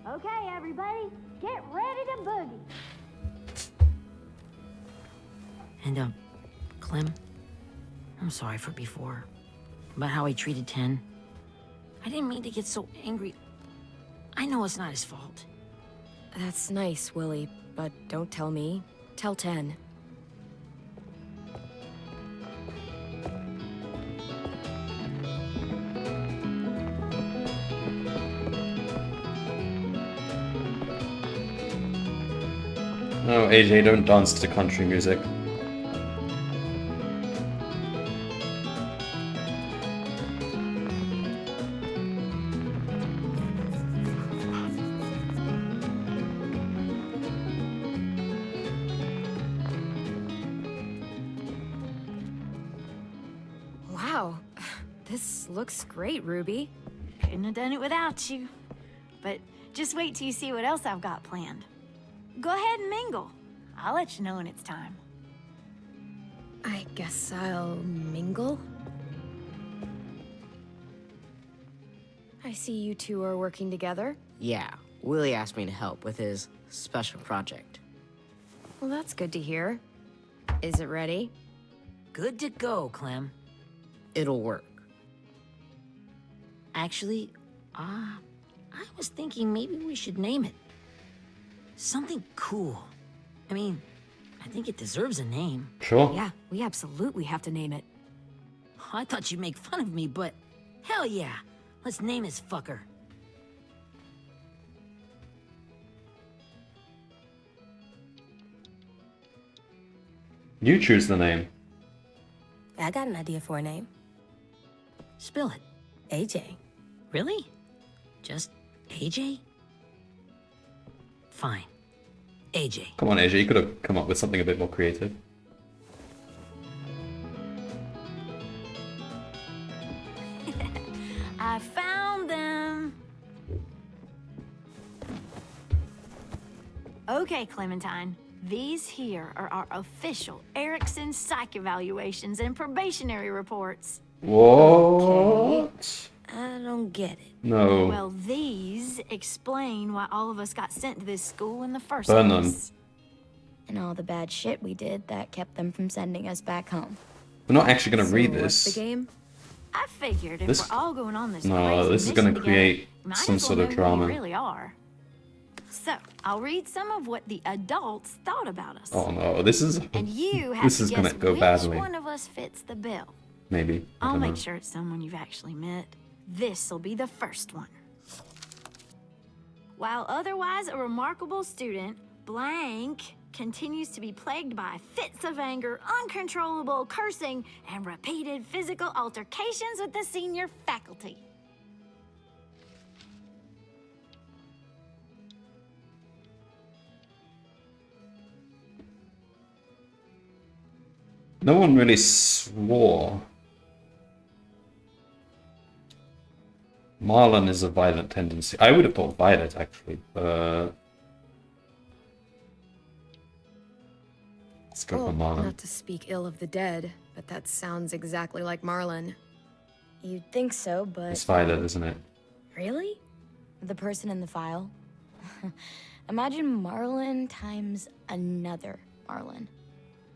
Okay, everybody, get ready to boogie. And, Clem, I'm sorry for before. About how he treated Ten. I didn't mean to get so angry. I know it's not his fault. That's nice, Willie, but don't tell me. Tell 10. No, AJ, don't dance to country music. Wow. This looks great, Ruby. Couldn't have done it without you. But just wait till you see what else I've got planned. Go ahead and mingle. I'll let you know when it's time. I guess I'll mingle? I see you two are working together. Yeah, Willie asked me to help with his special project. Well, that's good to hear. Is it ready? Good to go, Clem. It'll work. Actually, I was thinking maybe we should name it. Something cool. I mean, I think it deserves a name. Sure. Yeah, we absolutely have to name it. I thought you'd make fun of me, but hell yeah. Let's name this fucker. You choose the name. I got an idea for a name. Spill it. AJ. Really? Just AJ? Fine. AJ. Come on, AJ, you could have come up with something a bit more creative. I found them. Okay, Clementine. These here are our official Erickson psych evaluations and probationary reports. What? I don't get it. No. Well, these explain why all of us got sent to this school in the first Burn them. place. And all the bad shit we did that kept them from sending us back home. We're not actually going to read So this. what's the game? I figured if This- we're all going on this No, crazy this is mission gonna together, create we might some as well sort of know who drama. we really are. So, I'll read some of what the adults thought about us. Oh no, this is And you have this to is guess gonna go which badly. one of us fits the bill. Maybe. I I'll don't make know. sure it's someone you've actually met. This'll be the first one. While otherwise a remarkable student, blank continues to be plagued by fits of anger, uncontrollable cursing, and repeated physical altercations with the senior faculty. No one really swore. Marlon is a violent tendency. I would have thought Violet actually, but let's go Well, for Marlon. not to speak ill of the dead, but that sounds exactly like Marlon. You'd think so, but... It's Violet, isn't it? Really? The person in the file? Imagine Marlon times another Marlon.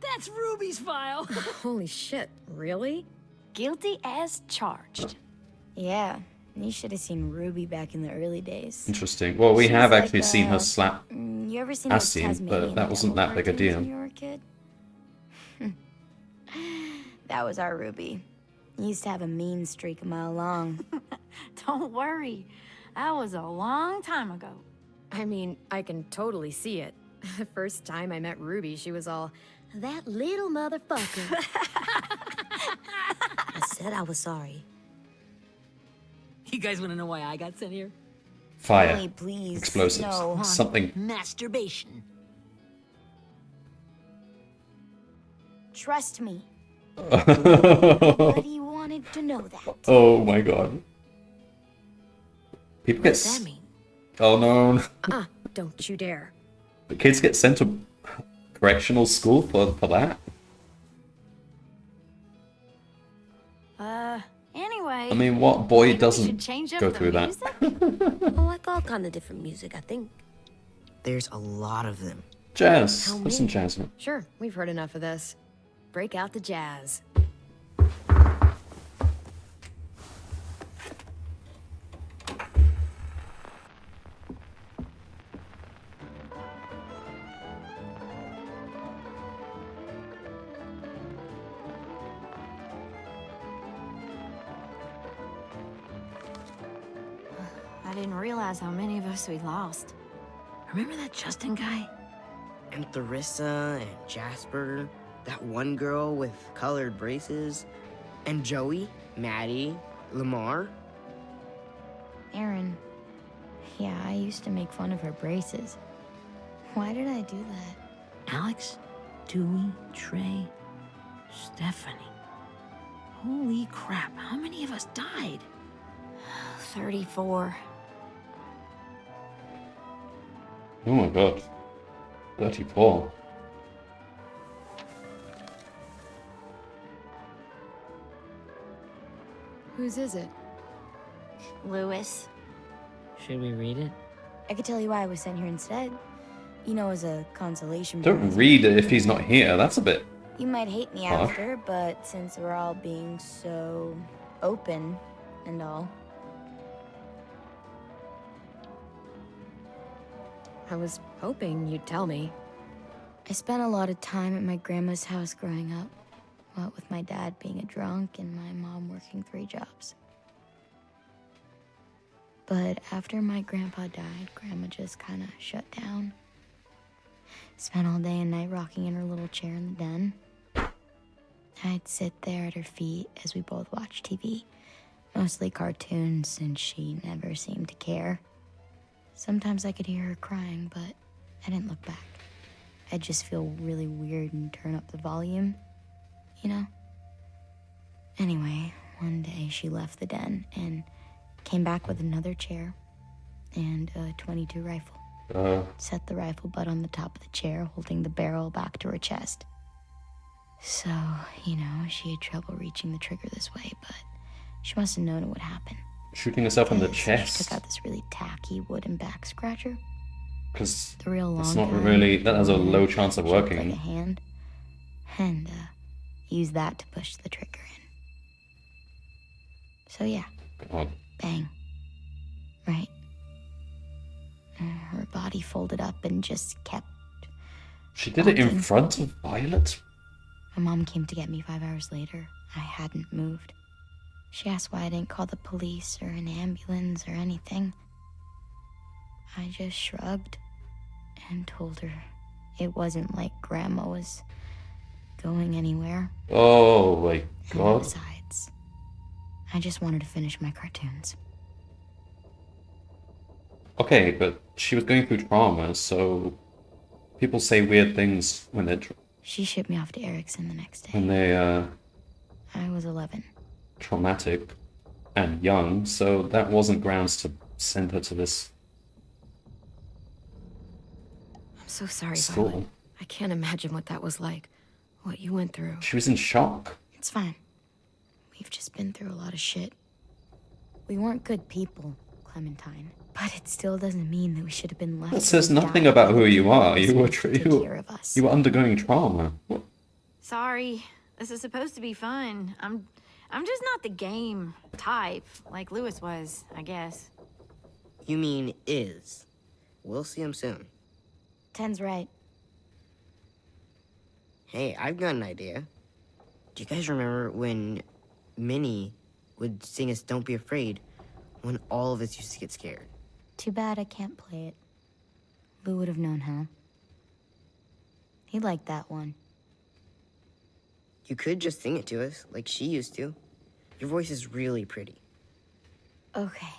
That's Ruby's file. Holy shit, really? Guilty as charged. Yeah, you should have seen Ruby back in the early days. Interesting. Well, we She's have like actually seen her a- slap. You ever seen I've those seen, but Tasmanian that wasn't devil that big a cartoons deal. when you were a kid? That was our Ruby. He used to have a mean streak a mile long. Don't worry. That was a long time ago. I mean, I can totally see it. The first time I met Ruby, she was all, that little motherfucker. I said I was sorry. You guys want to know why I got sent here? Fire. Emily, please. Explosives. No. Something. Masturbation. Trust me. Nobody wanted to know that. Oh my god. People get. What's that mean? Oh no. Don't you dare. The kids get sent to correctional school for that? Anyway. I mean, what boy maybe we doesn't should change up go the through that? music? I like all kind of different music, I think. There's a lot of them. Jazz. How There's some many? jazz in it. Sure, we've heard enough of this. Break out the jazz. I didn't realize how many of us we lost. Remember that Justin guy? And Theresa and Jasper, that one girl with colored braces, and Joey, Maddie, Lamar. Aaron. Yeah, I used to make fun of her braces. Why did I do that? Alex, Dewey, Trey, Stephanie. Holy crap, how many of us died? 34. Oh my god. 34. Whose is it? Lewis. Should we read it? I could tell you why I was sent here instead. You know, as a consolation Don't prize. read it if he's not here. That's a bit. You might hate me Harsh. after, but since we're all being so open and all, I was hoping you'd tell me. I spent a lot of time at my grandma's house growing up. What with my dad being a drunk and my mom working 3 jobs. But after my grandpa died, Grandma just kind of shut down. Spent all day and night rocking in her little chair in the den. I'd sit there at her feet as we both watched TV. Mostly cartoons, since she never seemed to care. Sometimes I could hear her crying, but I didn't look back. I'd just feel really weird and turn up the volume, you know? Anyway, one day she left the den and came back with another chair and a .22 rifle. Set the rifle butt on the top of the chair, holding the barrel back to her chest. So, you know, she had trouble reaching the trigger this way, but she must have known it would happen. Shooting herself in the 'Cause She chest. took out this really tacky wooden back scratcher. Because The real long it's not kind, really. That has a and low chance of shaped like a working. hand, and use that to push the trigger in. So yeah, God. bang. Right. Her body folded up and just kept. She did it in walking. front of Violet? My mom came to get me 5 hours later. I hadn't moved. She asked why I didn't call the police or an ambulance or anything. I just shrugged and told her it wasn't like Grandma was going anywhere. Oh my And god. besides, I just wanted to finish my cartoons. Okay, but she was going through trauma, so people say weird things when they're She shipped me off to Erickson the next day. when they I was 11. traumatic and young, so that wasn't grounds to send her to this I'm so sorry, school. Violet. I can't imagine what that was like. What you went through. She was in shock. It's fine. We've just been through a lot of shit. We weren't good people, Clementine. But it still doesn't mean that we should have been left. That to says nothing die about who while you are. You were take you care of us. were undergoing trauma. What? Sorry. This is supposed to be fun. I'm just not the game type like Lewis was, I guess. You mean is. We'll see him soon. 10's right. Hey, I've got an idea. Do you guys remember when Minnie would sing us Don't Be Afraid when all of us used to get scared? Too bad I can't play it. Lou would have known how. He liked that one. You could just sing it to us, like she used to. Your voice is really pretty. Okay.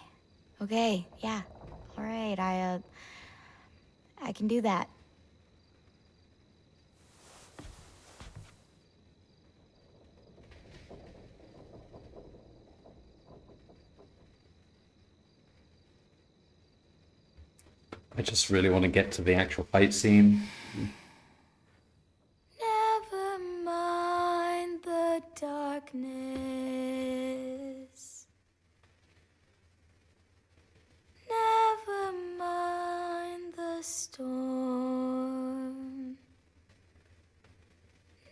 Okay, yeah. All right, I can do that. I just really want to get to the actual fight scene. Never mind the darkness. Never mind the storm.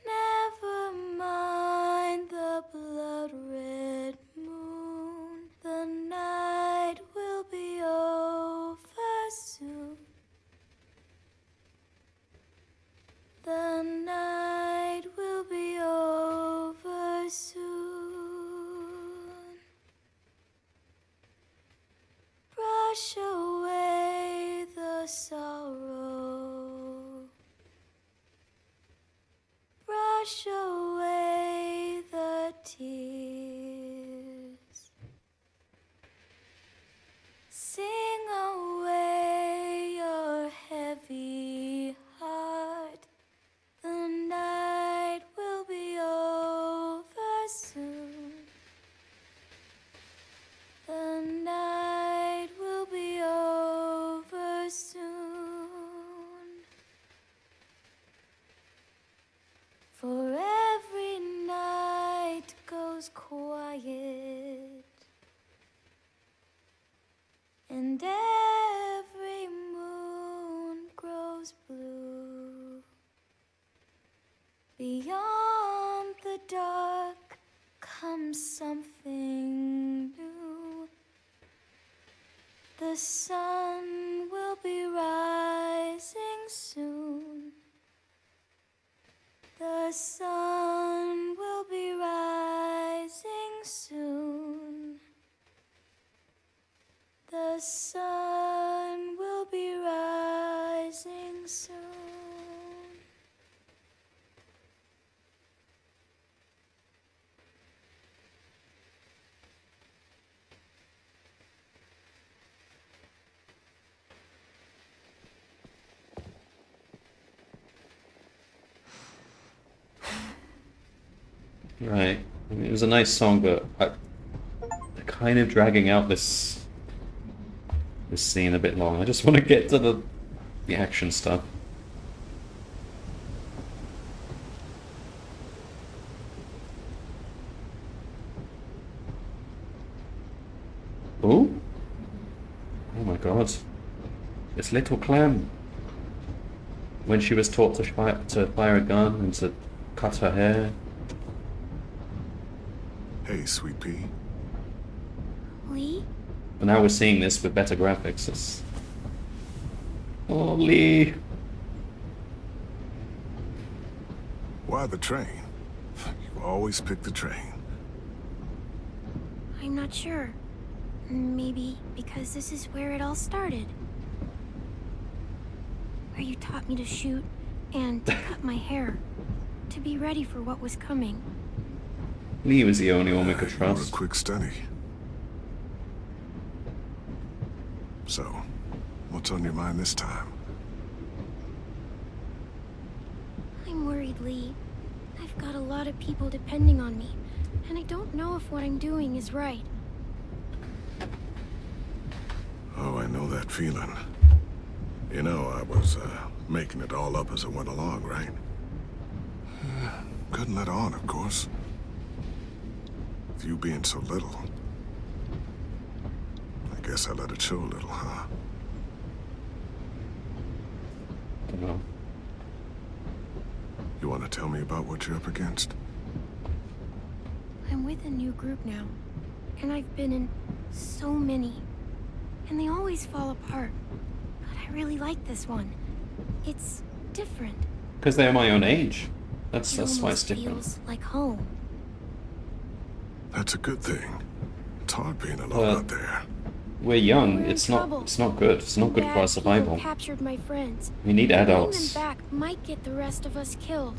Never mind the blood-red moon. The night will be over soon. The night will be over soon. Brush away the sorrow. Brush away the tears. Sing away your heavy heart. The night will be over soon. The night will be over soon. For every night goes quiet, and every moon grows blue. Beyond the dark comes something new. The sun will be rising soon. The sun will be rising soon. The sun will be rising soon. Right. I mean, it was a nice song, but they're kind of dragging out this scene a bit long. I just want to get to the action stuff. Oh? Oh my god. It's Little Clem. When she was taught to fire a gun and to cut her hair. Hey, Sweet Pea. Lee? But now we're seeing this with better graphics. It's... Oh, Lee. Why the train? You always pick the train. I'm not sure. Maybe because this is where it all started. Where you taught me to shoot and to cut my hair. To be ready for what was coming. Lee was the only one we could You're trust. a quick study. So, what's on your mind this time? I'm worried, Lee. I've got a lot of people depending on me, and I don't know if what I'm doing is right. Oh, I know that feeling. You know, I was making it all up as I went along, right? Couldn't let on, of course. With you being so little. I guess I let it show a little, huh? Don't know. You want to tell me about what you're up against? I'm with a new group now, and I've been in so many, and they always fall apart. But I really like this one. It's different. Because they're my own age. That's why it's almost different. feels like home. That's a good thing. It's hard being alone out there. We're young. We're in It's trouble. not good. It's not good for our Bad survival. people captured my friends. We need Bringing adults. them back might get the rest of us killed.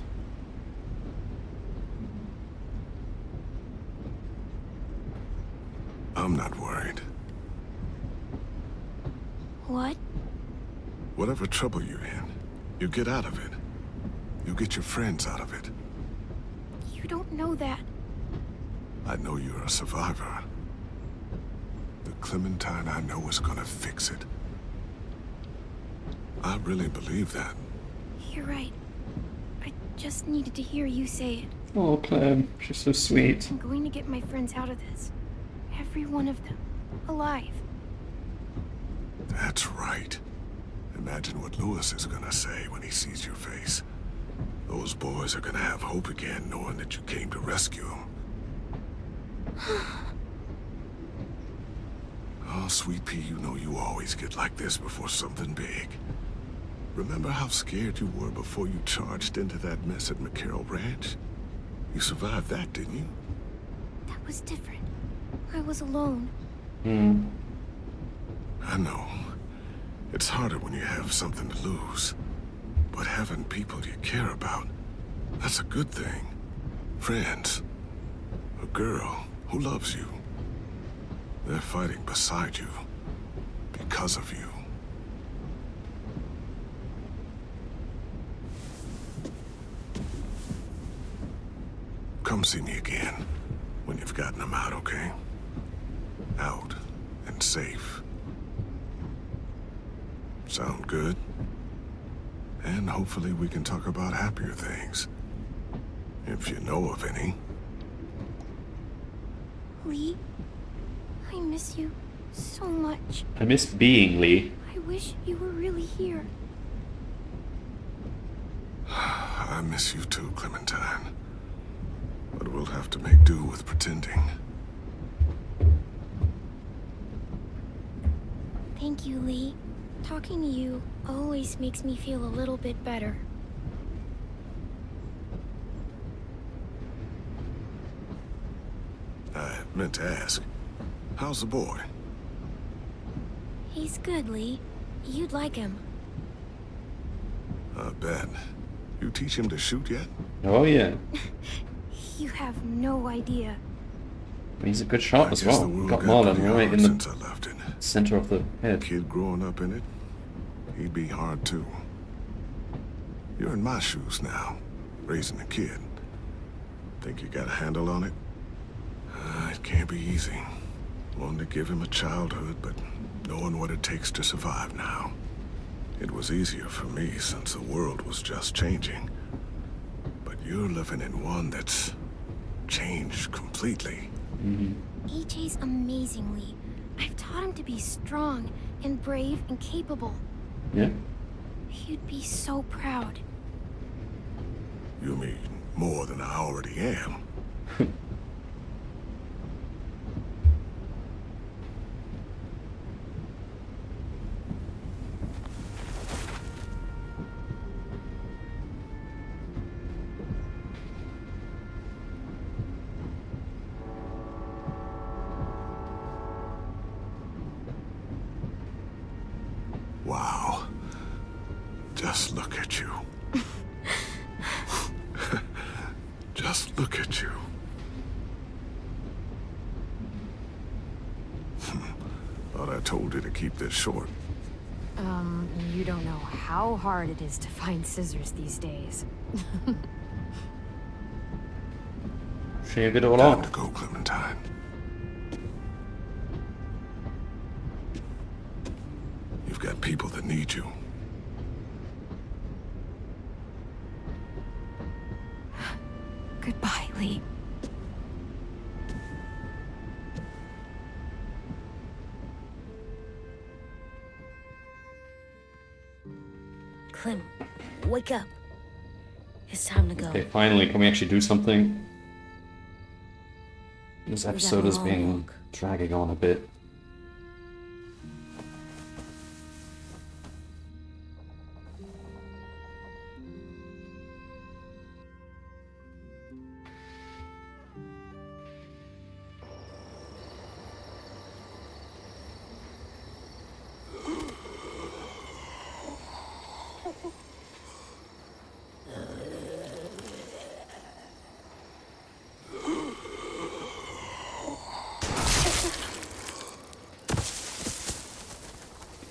I'm not worried. What? Whatever trouble you're in, you get out of it. You get your friends out of it. You don't know that. I know you're a survivor. The Clementine I know is gonna fix it. I really believe that. You're right. I just needed to hear you say it. Oh, Clem, she's so sweet. I'm going to get my friends out of this. Every one of them. Alive. That's right. Imagine what Lewis is gonna say when he sees your face. Those boys are gonna have hope again, knowing that you came to rescue them. Oh, Sweet Pea, you know you always get like this before something big. Remember how scared you were before you charged into that mess at McCarroll Ranch? You survived that, didn't you? That was different. I was alone. I know. It's harder when you have something to lose. But having people you care about, that's a good thing. Friends. A girl who loves you. They're fighting beside you. Because of you. Come see me again when you've gotten them out, okay? Out and safe. Sound good? And hopefully we can talk about happier things. If you know of any. Lee, I miss you so much. I miss being Lee. I wish you were really here. I miss you too, Clementine. But we'll have to make do with pretending. Thank you, Lee. Talking to you always makes me feel a little bit better. I meant to ask, how's the boy? He's good, Lee. You'd like him. I bet. You teach him to shoot yet? Oh, yeah. You have no idea. He's a good shot as well. Got Marlon right in the center of the head. Kid growing up in it, he'd be hard too. You're in my shoes now, raising a kid. Think you got a handle on it? It can't be easy. Wanted to give him a childhood, but knowing what it takes to survive now. It was easier for me since the world was just changing. But you're living in one that's changed completely. AJ's amazing, Lee. I've taught him to be strong and brave and capable. Yeah. He'd be so proud. You mean more than I already am? Wow. Just look at you. Just look at you. Thought I told you to keep this short. You don't know how hard it is to find scissors these days. Figured it all Time out. to go, Clementine. You've got people that need you. Goodbye, Lee. Clem, wake up. It's time to go. Okay, finally, can we actually do something? This got a episode has long been walk. dragging on a bit.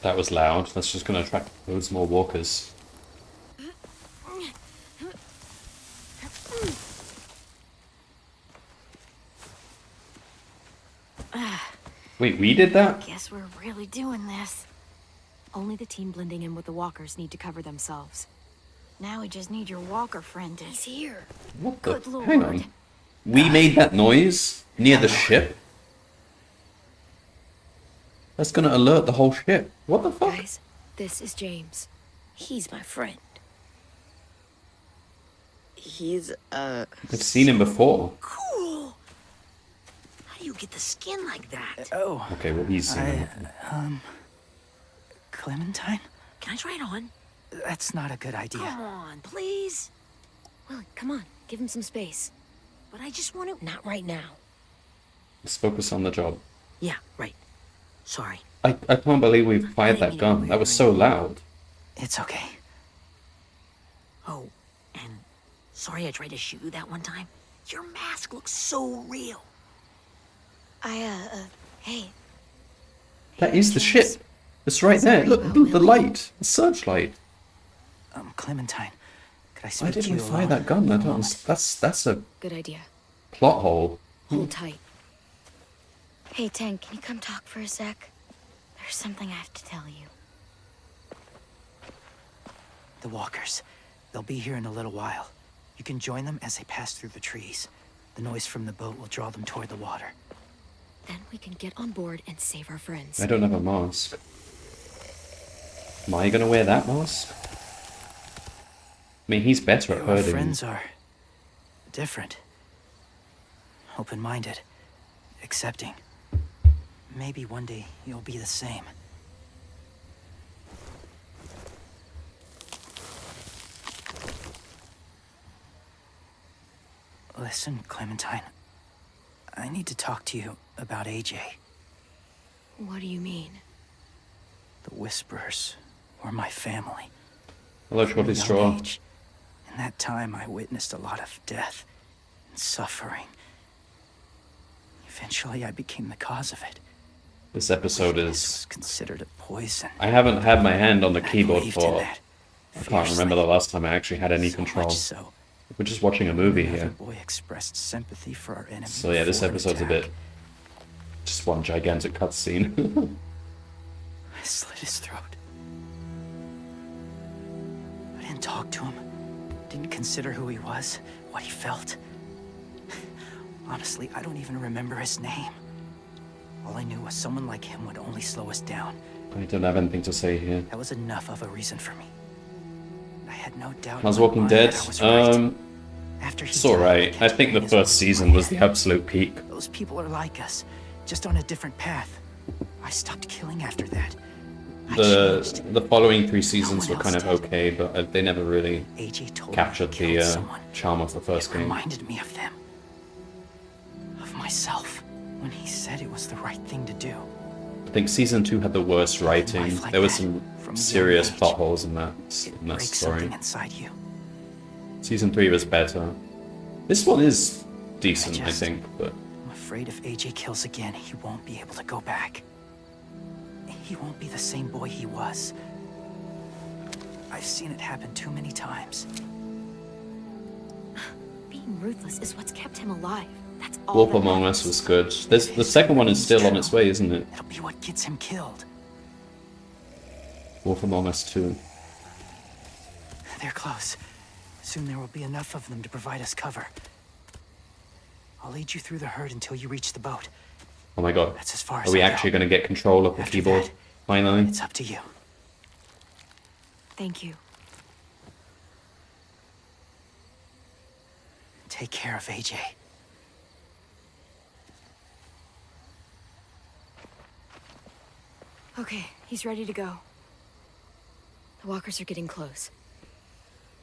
That was loud. That's just going to attract loads more walkers. Wait, we did that? Guess we're really doing this. Only the team blending in with the walkers need to cover themselves. Now we just need your walker friend to... He's here. What the? Good lord. Hang on. We made that noise near the ship? That's gonna alert the whole ship. What the fuck? Guys, this is James. He's my friend. He's, I've seen him before. Cool. How do you get the skin like that? Oh, Okay, well, he's seen him. Clementine? Can I try it on? That's not a good idea. Come on, please. Willie, come on. Give him some space. But I just want to... Not right now. Let's focus on the job. Yeah, right. Sorry. I can't believe we fired that gun. That was so loud. It's okay. Oh, and sorry I tried to shoot you that one time. Your mask looks so real. Hey. That is the ship. It's right there. Look, the light. The searchlight. Clementine, could I speak Why to did you we fire alone that gun? for I a don't moment? that's a Good idea. plot hole. Hold tight. Hey, Tank, can you come talk for a sec? There's something I have to tell you. The walkers. They'll be here in a little while. You can join them as they pass through the trees. The noise from the boat will draw them toward the water. Then we can get on board and save our friends. I don't have a mask. Am I gonna wear that mask? I mean, he's better at Our herding. friends are different. Open-minded. Accepting. Maybe one day you'll be the same. Listen, Clementine. I need to talk to you about AJ. What do you mean? The Whisperers were my family. Hello, From a Shorty young Straw. age. In that time, I witnessed a lot of death and suffering. Eventually, I became the cause of it. This episode This is... was considered a poison. I haven't had my hand on the I keyboard believed in for... that, I can't remember the last time I actually had any so control. much so, We're just watching a movie another here. boy expressed sympathy for our enemy. So yeah, this before an episode's a attack. bit... just one gigantic cutscene. I slit his throat. I didn't talk to him. Didn't consider who he was, what he felt. Honestly, I don't even remember his name. All I knew was someone like him would only slow us down. I don't have anything to say here. That was enough of a reason for me. I had no doubt. How's in my Walking mind Dead? that I was right. After he It's died, alright. I kept think the hearing his first voice season in my was the head. absolute peak. Those people are like us, just on a different path. I stopped killing after that. I changed. The following 3 seasons one were kind else of did. okay, but they never really AJ told captured me he the killed someone. charm of the first It game. reminded me of them. Of myself. When he said it was the right thing to do. I think season 2 had the worst writing. Life like There were that, some from a young serious age, plot holes in that It in that breaks story. something inside you. Season 3 was better. This one is decent, I just- think, but I'm afraid if AJ kills again, he won't be able to go back. He won't be the same boy he was. I've seen it happen too many times. Being ruthless is what's kept him alive. That's all Wolf that Among matters. Us was good. The second one is still on its way, isn't it? It'll be what gets him killed. Wolf Among Us 2. They're close. Soon there will be enough of them to provide us cover. I'll lead you through the herd until you reach the boat. Oh my god. That's as far as Are we I go. actually going to get control of the After keyboard? that, Finally? It's up to you. Thank you. Take care of AJ. Okay, he's ready to go. The walkers are getting close.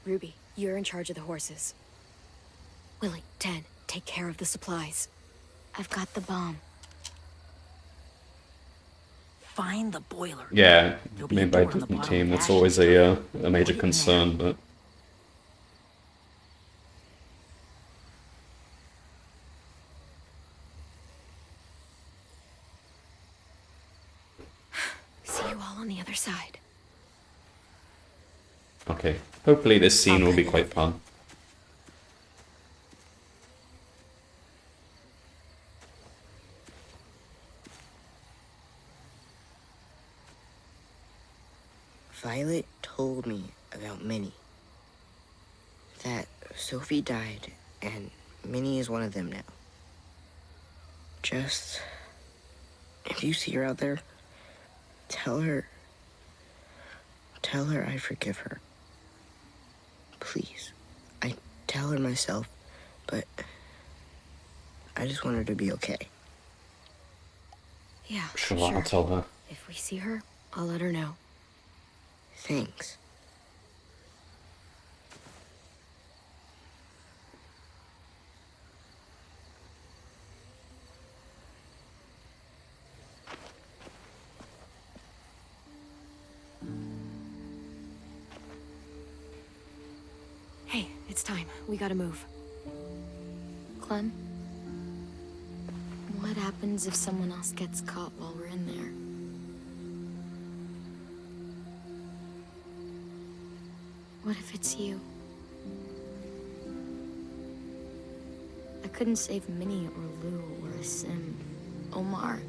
Ruby, you're in charge of the horses. Willie, 10, take care of the supplies. I've got the bomb. Find the boiler. Yeah, There'll be a made by a door on the different bottom team. of That's Ash's always boat. a major Put it in concern, but See you all on the other side. okay. Hopefully this scene will be quite fun. Violet told me about Minnie. That Sophie died, and Minnie is one of them now. Just, if you see her out there, tell her I forgive her. Please. I tell her myself, but I just want her to be okay. Yeah, Sure, sure. I'll tell her. If we see her, I'll let her know. Thanks. Hey, it's time. We gotta move. Clem? What happens if someone else gets caught while we're in there? What if it's you? I couldn't save Minnie or Lou or Sim. Omar.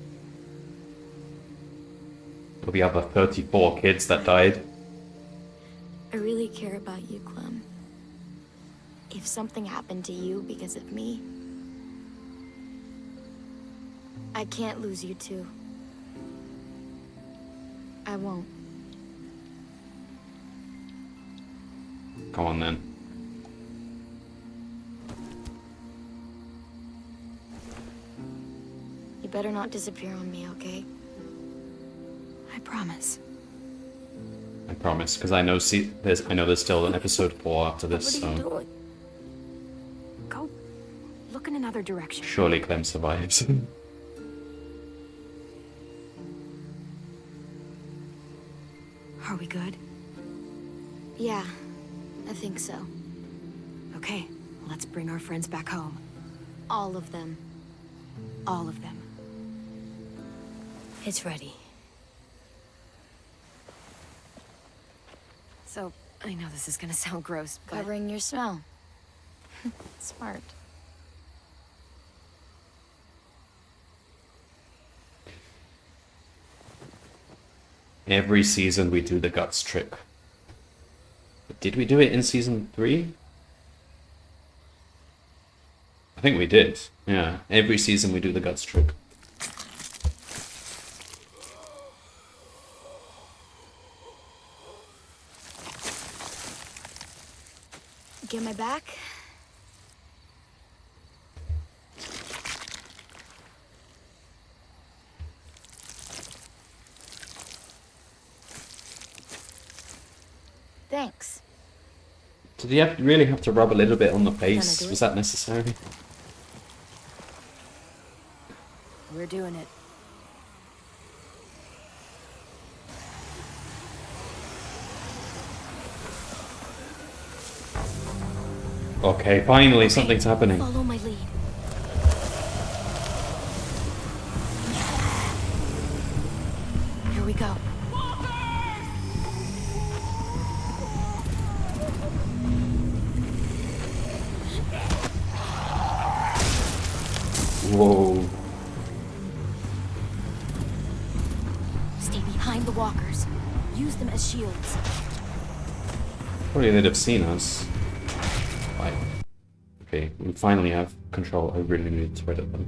There'll be other 34 kids that died. I really care about you, Clem. If something happened to you because of me, I can't lose you too. I won't. Come on then. You better not disappear on me, okay? I promise. I promise, because I know there's still an episode 4 after this, What are you so doing? Go look in another direction. surely Clem survives. Are we good? Yeah, I think so. Okay, let's bring our friends back home. All of them. All of them. It's ready. So, I know this is gonna sound gross, but... Covering your smell. Smart. Every season we do the guts trick. Did we do it in season 3? I think we did. Yeah, every season we do the guts trick. Get my back? Thanks. Did you really have to rub a little bit on the Gonna face? do it? Was that necessary? We're doing it. Okay, finally something's happening. Follow my lead. Here we go. Whoa. Stay behind the walkers. Use them as shields. Probably they'd have seen us. Right. Okay, we finally have control. I really need to edit them.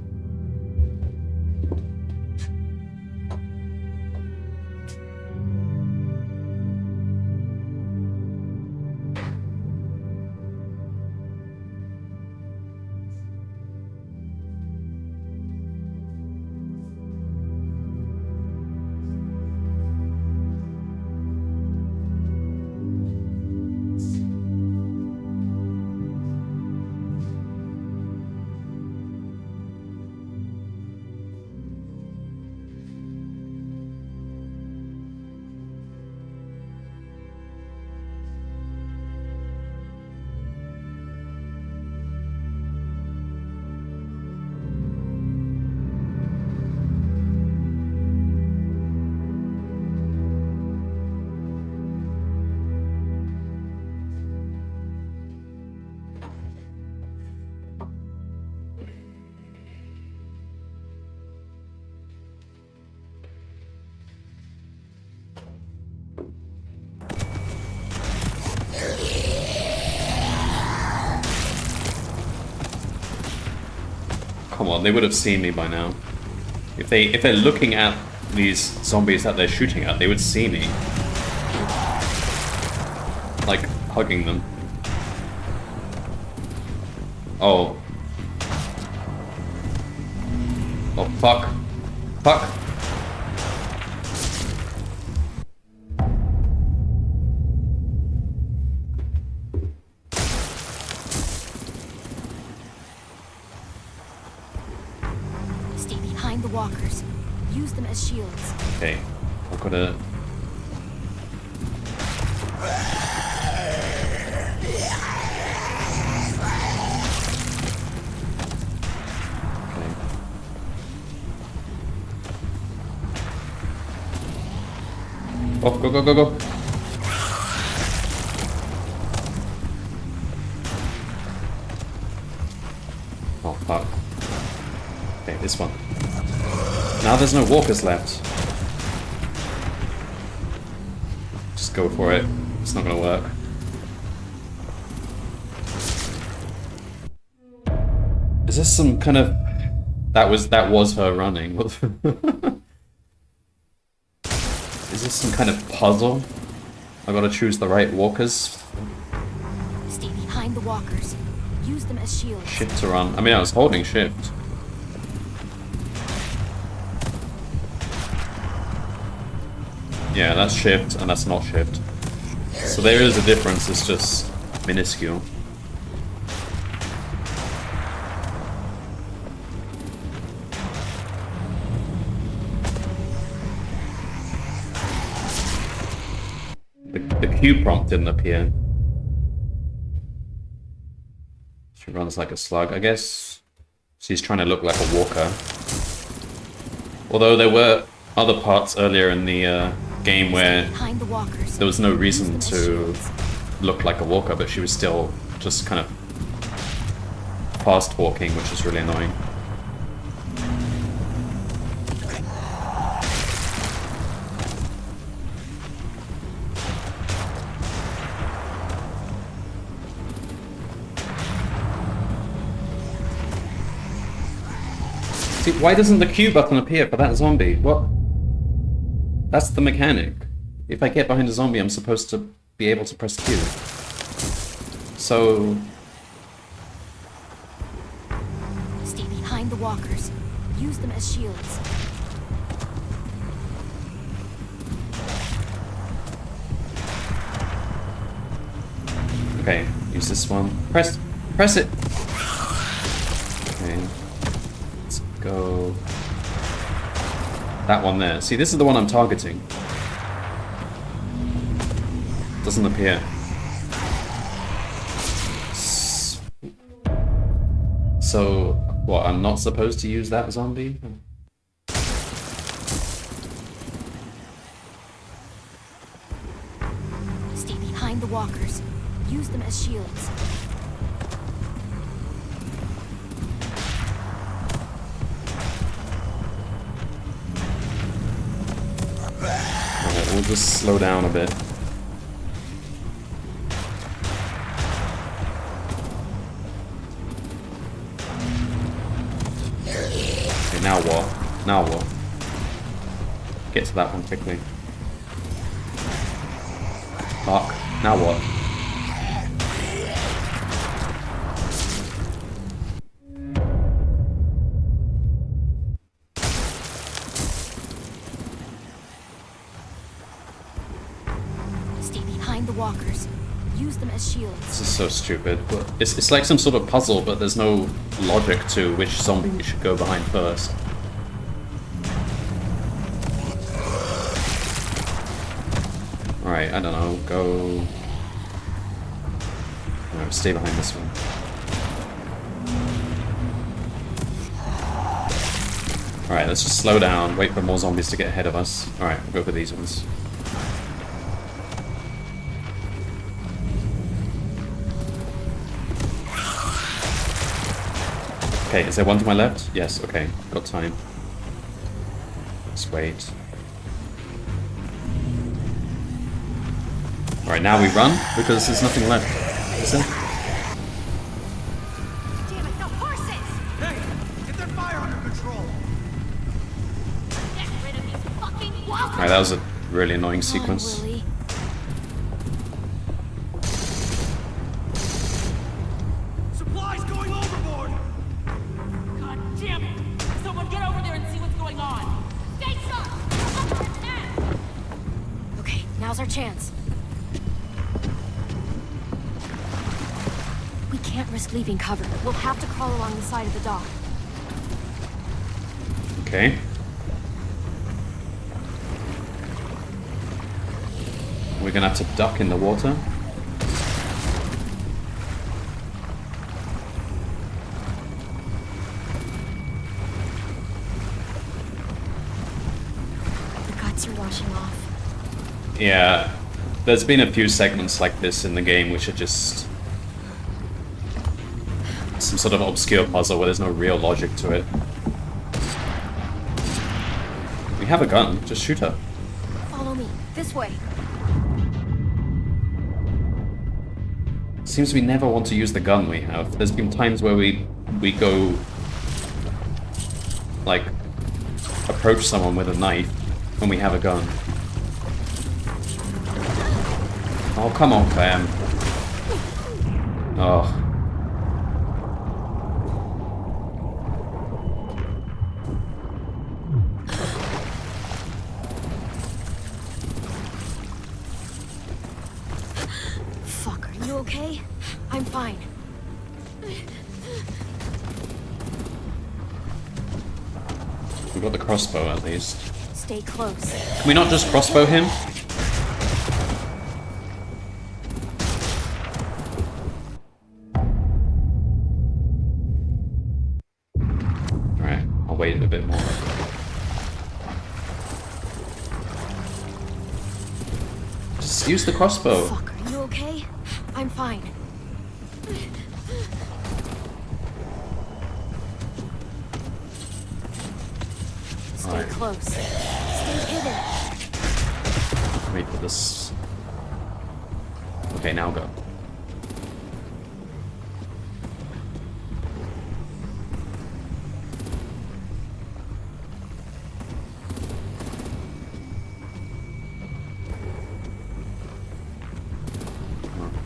come on, they would have seen me by now. If they're looking at these zombies that they're shooting at, they would see me. Like, hugging them. Oh. Oh, fuck. Fuck. Stay behind the walkers. Use them as shields. Okay. I've got to... Oh, go, go, go, go. Oh, fuck. Okay, this one. Now there's no walkers left. Just go for it. It's not gonna work. Is this some kind of... That was her running. Is this some kind of puzzle? I gotta choose the right walkers. Stay behind the walkers. Use them as shields. Shift to run. I mean, I was holding shift. Yeah, that's shift, and that's not shift. So there is a difference, it's just minuscule. The Q prompt didn't appear. She runs like a slug, I guess. She's trying to look like a walker. Although there were other parts earlier in the game where there was no reason to look like a walker, but she was still just kind of fast walking, which is really annoying. See, why doesn't the Q button appear for that zombie? What? That's the mechanic. If I get behind a zombie, I'm supposed to be able to press Q. So... Stay behind the walkers. Use them as shields. Okay, use this one. Press it! Okay. Let's go... That one there. See, this is the one I'm targeting. Doesn't appear. So, what, I'm not supposed to use that zombie? Stay behind the walkers. Use them as shields. Alright, we'll just slow down a bit. Okay, now what? Now what? Get to that one quickly. Fuck. Now what? Stay behind the walkers. Use them as shields. This is so stupid. It's like some sort of puzzle, but there's no logic to which zombie you should go behind first. Alright, I don't know, go... No, stay behind this one. Alright, let's just slow down, wait for more zombies to get ahead of us. Alright, we'll go for these ones. Okay, is there one to my left? Yes, okay, got time. Let's wait. Alright, now we run, because there's nothing left. Is there? Damn it, the horses! Hey, get their that was a really annoying Come on, sequence. Lily. Supplies going overboard! God damn it! Someone get over there and see what's going on! Stay sharp! Okay, now's our chance. We can't risk leaving cover. We'll have to crawl along the side of the dock. Okay. We're gonna have to duck in the water. The guts are washing off. Yeah, there's been a few segments like this in the game which are just some sort of obscure puzzle where there's no real logic to it. We have a gun, just shoot her. Follow me. This way. Seems we never want to use the gun we have. There's been times where we go like approach someone with a knife when we have a gun. Oh, come on, fam. Oh. Fuck, are you okay? I'm fine. We got the crossbow at least. Stay close. Can we not just crossbow him? Alright, I'll wait a bit more. Just use the crossbow. Fuck, are you okay? I'm fine. Stay Alright. close. Stay hidden. Wait for this. Okay, now go.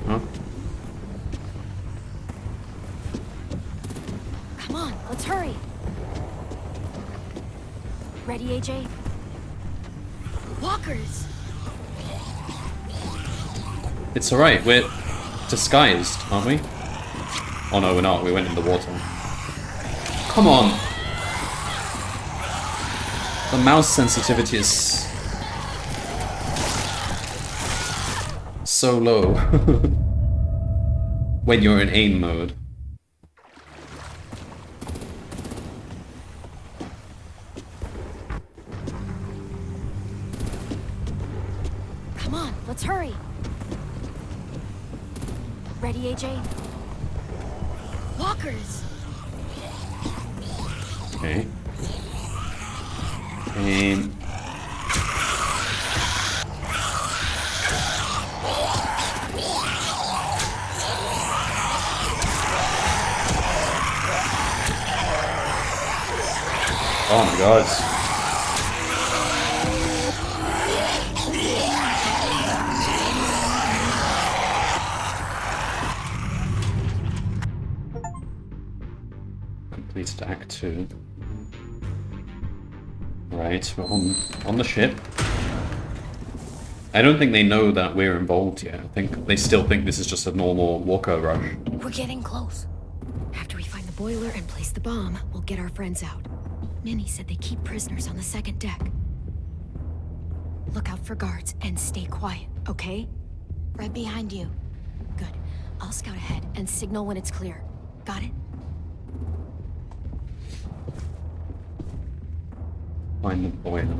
Huh? Come on, let's hurry. Ready, AJ? Walkers! It's alright, we're disguised, aren't we? Oh no, we're not, we went in the water. Come on! The mouse sensitivity is so low when you're in aim mode. Come on, let's hurry. Ready, AJ? Walkers! Okay. Aim. Oh my god. Completed Act 2. Right, we're on the ship. I don't think they know that we're involved yet. I think they still think this is just a normal Walker rush. We're getting close. After we find the boiler and place the bomb, we'll get our friends out. Minnie said they keep prisoners on the second deck. Look out for guards and stay quiet, okay? Right behind you. Good. I'll scout ahead and signal when it's clear. Got it? Find the boiler.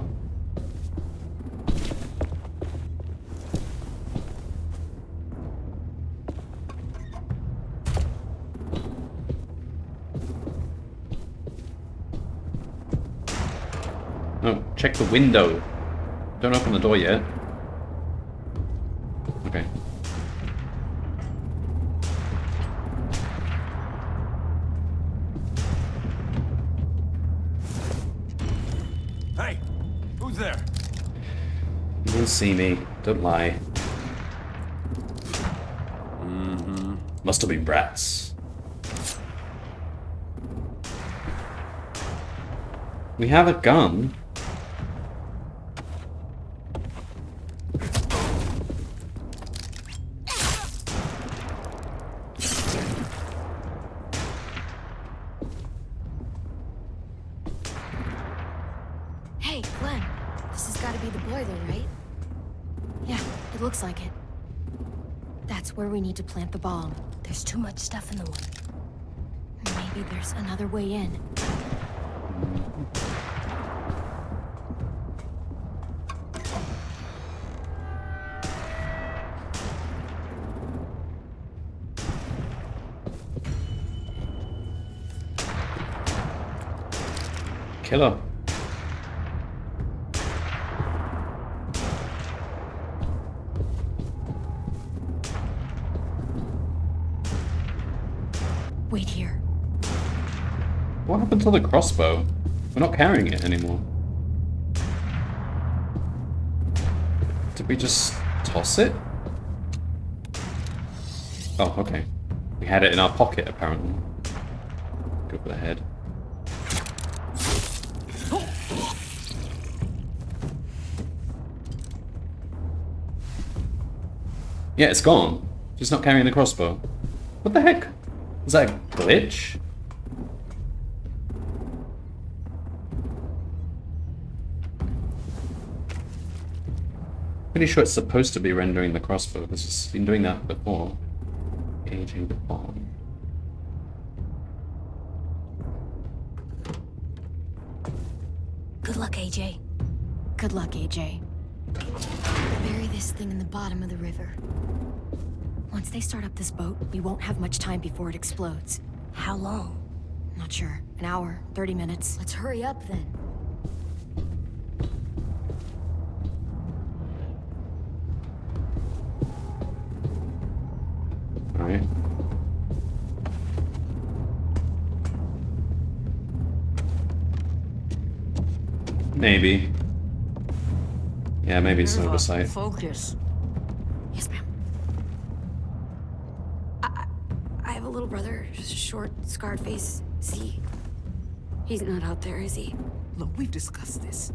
Oh, check the window. Don't open the door yet. Okay. Hey, who's there? didn't see me. Don't lie. Must have been brats. We have a gun. Hey, Glenn. This has got to be the boiler, right? Yeah, it looks like it. That's where we need to plant the bomb. There's too much stuff in the way. Maybe there's another way in. Killer. Wait here. What happened to the crossbow? We're not carrying it anymore. Did we just toss it? Oh, okay. We had it in our pocket, apparently. Go for the head. Yeah, it's gone. Just not carrying the crossbow. What the heck? Was that a glitch? Pretty sure it's supposed to be rendering the crossbow, because it's been doing that before. Engaging the bomb. Good luck, AJ. Good luck, AJ. Bury this thing in the bottom of the river. Once they start up this boat, we won't have much time before it explodes. How long? Not sure. An hour, 30 minutes. Let's hurry up then. Alright. Maybe. Yeah, maybe it's an oversight. Focus. Yes, ma'am. I have a little brother, short, scarred face. See? He's not out there, is he? Look, we've discussed this.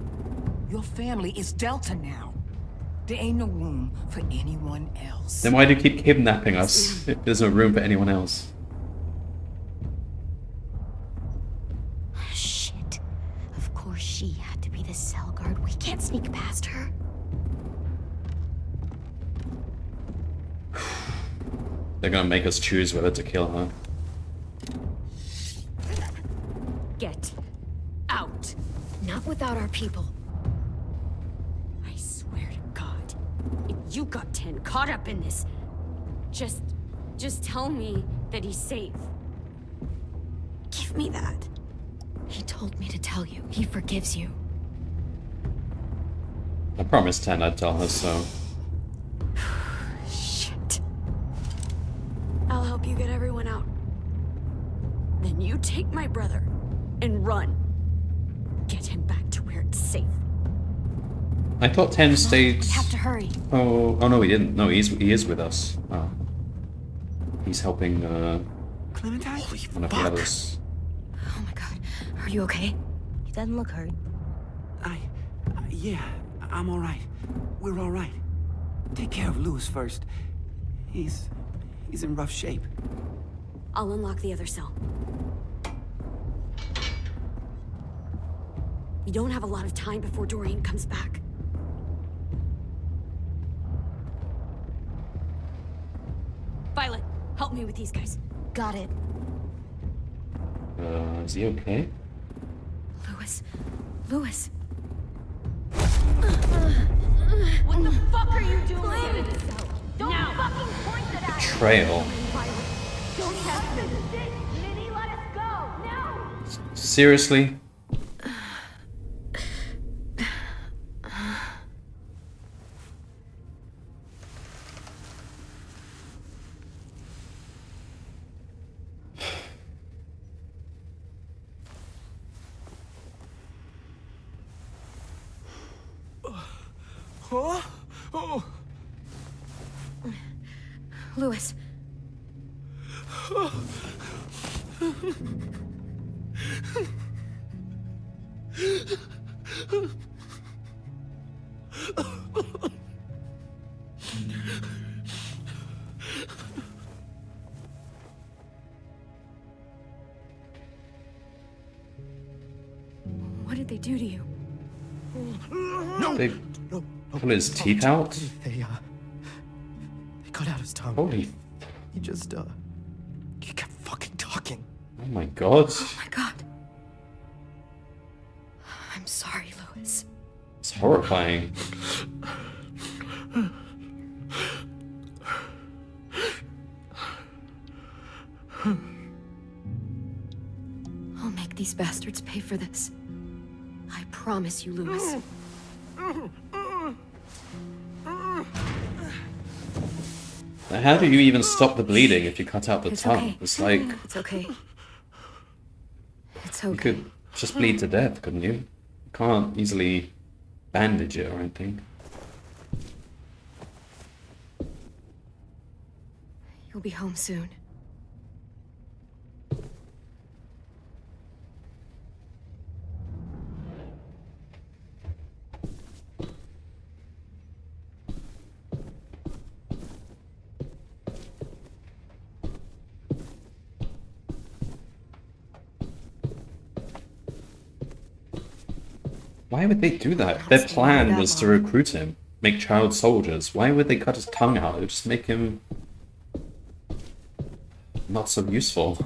Your family is Delta now. There ain't no room for anyone else. Then why do you keep kidnapping us if there's no room for anyone else? Shit. Of course she had to be the cell guard. We can't sneak past her. They're gonna make us choose whether to kill her. Get out. Not without our people. I swear to God, if you got 10 caught up in this, just tell me that he's safe. Give me that. He told me to tell you. He forgives you. I promised 10 I'd tell her, so... Shit. I'll help you get everyone out. Then you take my brother and run. Get him back to where it's safe. I thought 10 stayed... We have to hurry. Oh no, he didn't. No, he is with us. Oh. He's helping, Clementine? one of the others. Oh my god. Are you okay? He doesn't look hurt. Yeah, I'm all right. We're all right. Take care of Lewis first. He's in rough shape. I'll unlock the other cell. We don't have a lot of time before Dorian comes back. Violet, help me with these guys. Got it. Is he okay? Lewis. Lewis. What the fuck are you doing? Don't fucking point it at Betrayal. Don't test this. Minnie, let us go. No! Seriously? Huh? Oh. Louis. What did they do to you? They pull his teeth out? They cut out his tongue. Holy. He just, he kept fucking talking. Oh my god. Oh my god. I'm sorry, Louis. It's horrifying. I'll make these bastards pay for this. I promise you, Louis. How do you even stop the bleeding if you cut out the It's tongue? okay. It's like It's okay. It's you okay. could just bleed to death, couldn't you? You can't easily bandage it or anything. You'll be home soon. Why would they do that? Not Their staying plan that was to long. recruit him, make child soldiers. Why would they cut his tongue out? It would just make him not so useful.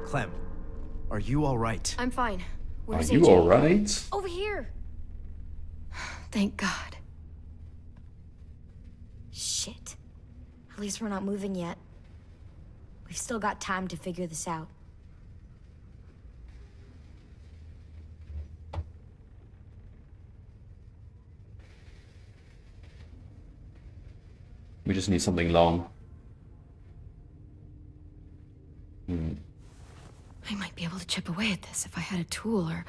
Clem, are you all right? I'm fine. Are Where's you AJ? alright? Over here. Thank God. Shit. At least we're not moving yet. We've still got time to figure this out. We just need something long. I might be able to chip away at this if I had a tool or...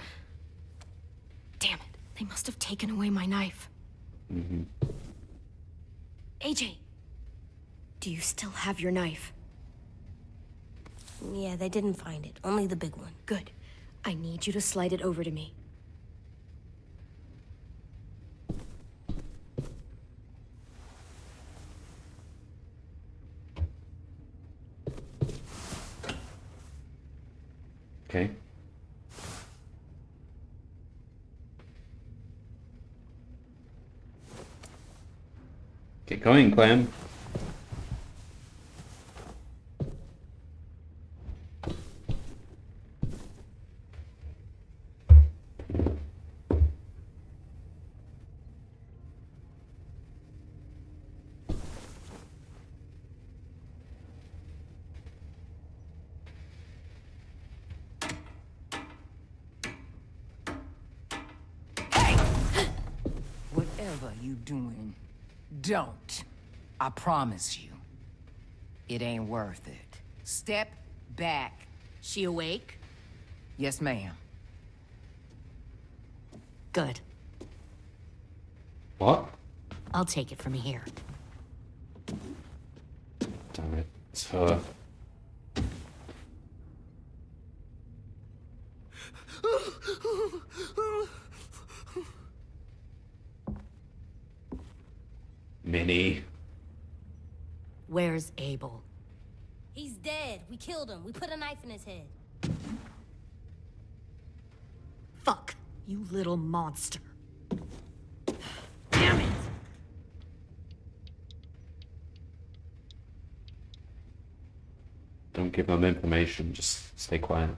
Damn it. They must have taken away my knife. AJ! Do you still have your knife? Yeah, they didn't find it. Only the big one. Good. I need you to slide it over to me. Okay. Get going, Clem. Whatever you doing, don't. I promise you. It ain't worth it. Step back. She awake? Yes, ma'am. Good. What? I'll take it from here. Damn it. It's her. Minnie. Where's Abel? He's dead. We killed him. We put a knife in his head. Fuck, you little monster. Damn it! Don't give them information, just stay quiet.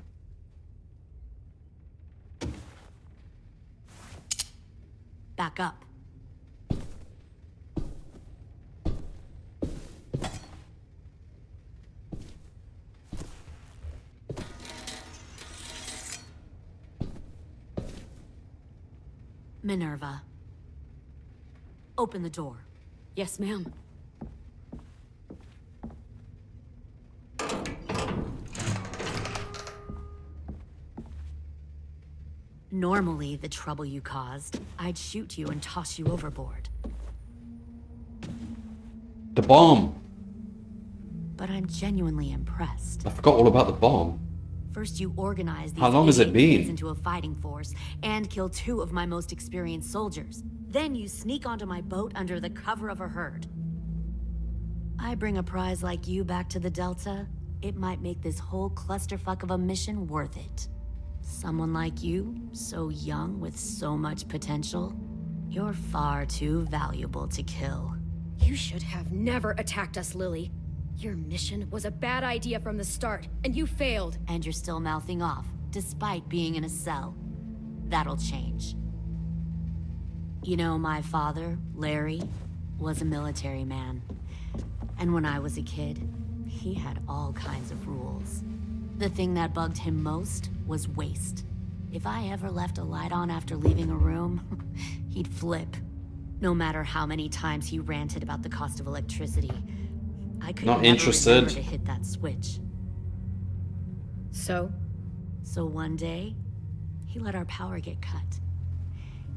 Back up. Minerva. Open the door. Yes, ma'am. Normally, the trouble you caused, I'd shoot you and toss you overboard. The bomb! But I'm genuinely impressed. I forgot all about the bomb. First, you organize these How long has it alien kids been? into a fighting force and kill 2 of my most experienced soldiers. Then you sneak onto my boat under the cover of a herd. I bring a prize like you back to the Delta, it might make this whole clusterfuck of a mission worth it. Someone like you, so young with so much potential, you're far too valuable to kill. You should have never attacked us, Lily. Your mission was a bad idea from the start, and you failed. And you're still mouthing off, despite being in a cell. That'll change. You know, my father, Larry, was a military man. And when I was a kid, he had all kinds of rules. The thing that bugged him most was waste. If I ever left a light on after leaving a room, he'd flip. No matter how many times he ranted about the cost of electricity, I could Not never interested. remember to hit that switch. So? So one day, he let our power get cut.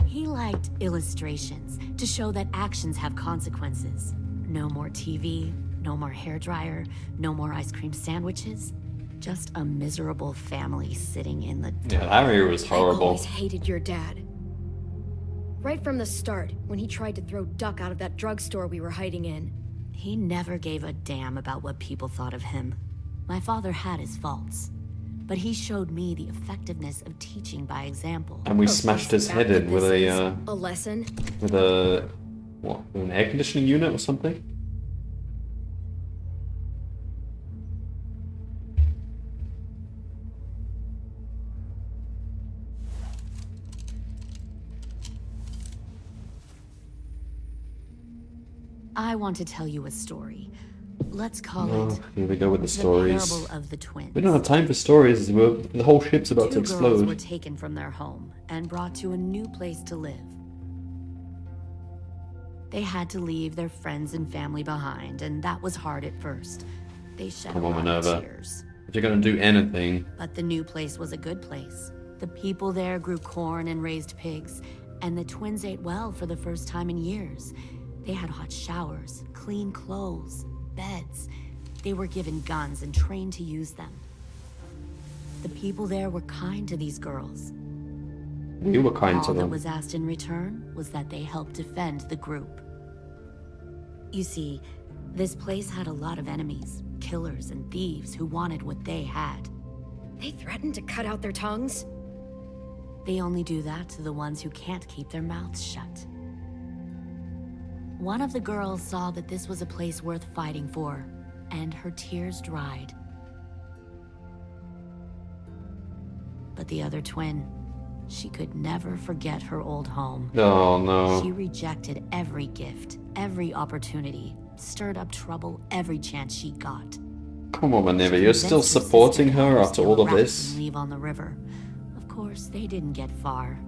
He liked illustrations to show that actions have consequences. No more TV, no more hairdryer, no more ice cream sandwiches. Just a miserable family sitting in the Yeah, that area was I horrible. always hated your dad. Right from the start, when he tried to throw Duck out of that drugstore we were hiding in. He never gave a damn about what people thought of him. My father had his faults, but he showed me the effectiveness of teaching by example. And we smashed his head in with a lesson? with a what? An air conditioning unit or something? I want to tell you a story. Let's call Oh, it here we go with the The stories. Parable of the Twins. We don't have time for stories. The whole ship's about to 2 girls were explode. taken from their home and brought to a new place to live. They had to leave their friends and family behind, and that was hard at first. They shed Come a on, lot Minerva. of tears. If you're gonna do anything, But the new place was a good place. The people there grew corn and raised pigs, and the twins ate well for the first time in years. They had hot showers, clean clothes, beds. They were given guns and trained to use them. The people there were kind to these girls. we were kind to All that them. was asked in return was that they help defend the group. You see, this place had a lot of enemies, killers and thieves who wanted what they had. They threatened to cut out their tongues? They only do that to the ones who can't keep their mouths shut. One of the girls saw that this was a place worth fighting for, and her tears dried. But the other twin, she could never forget her old home. Oh no. She rejected every gift, every opportunity, stirred up trouble every chance she got. Come on, Minerva, you're still supporting her after all of this? And leave on the river. Of course, they didn't get far.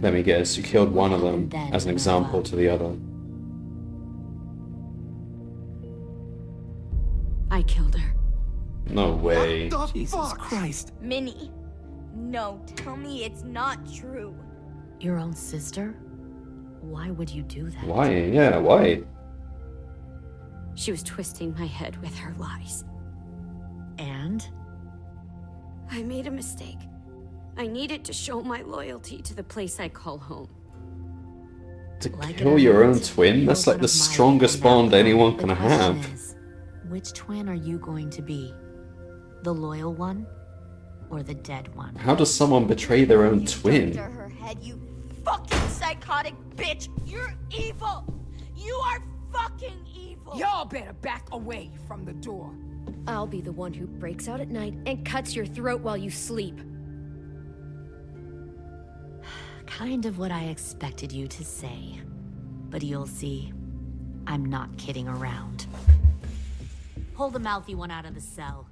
Let me guess, you killed one of them Then, as an example to the other. I killed her. No way. Jesus Christ. Minnie, no, tell me it's not true. Your own sister? Why would you do that? Why? Yeah, why? She was twisting my head with her lies. And? I made a mistake. I needed to show my loyalty to the place I call home. To kill your own twin? That's like the strongest bond anyone can have. Which twin are you going to be? The loyal one? Or the dead one? How does someone betray their own twin? To her head, you fucking psychotic bitch! You're evil! You are fucking evil! Y'all better back away from the door. I'll be the one who breaks out at night and cuts your throat while you sleep. Kind of what I expected you to say. But you'll see, I'm not kidding around. Pull the mouthy one out of the cell.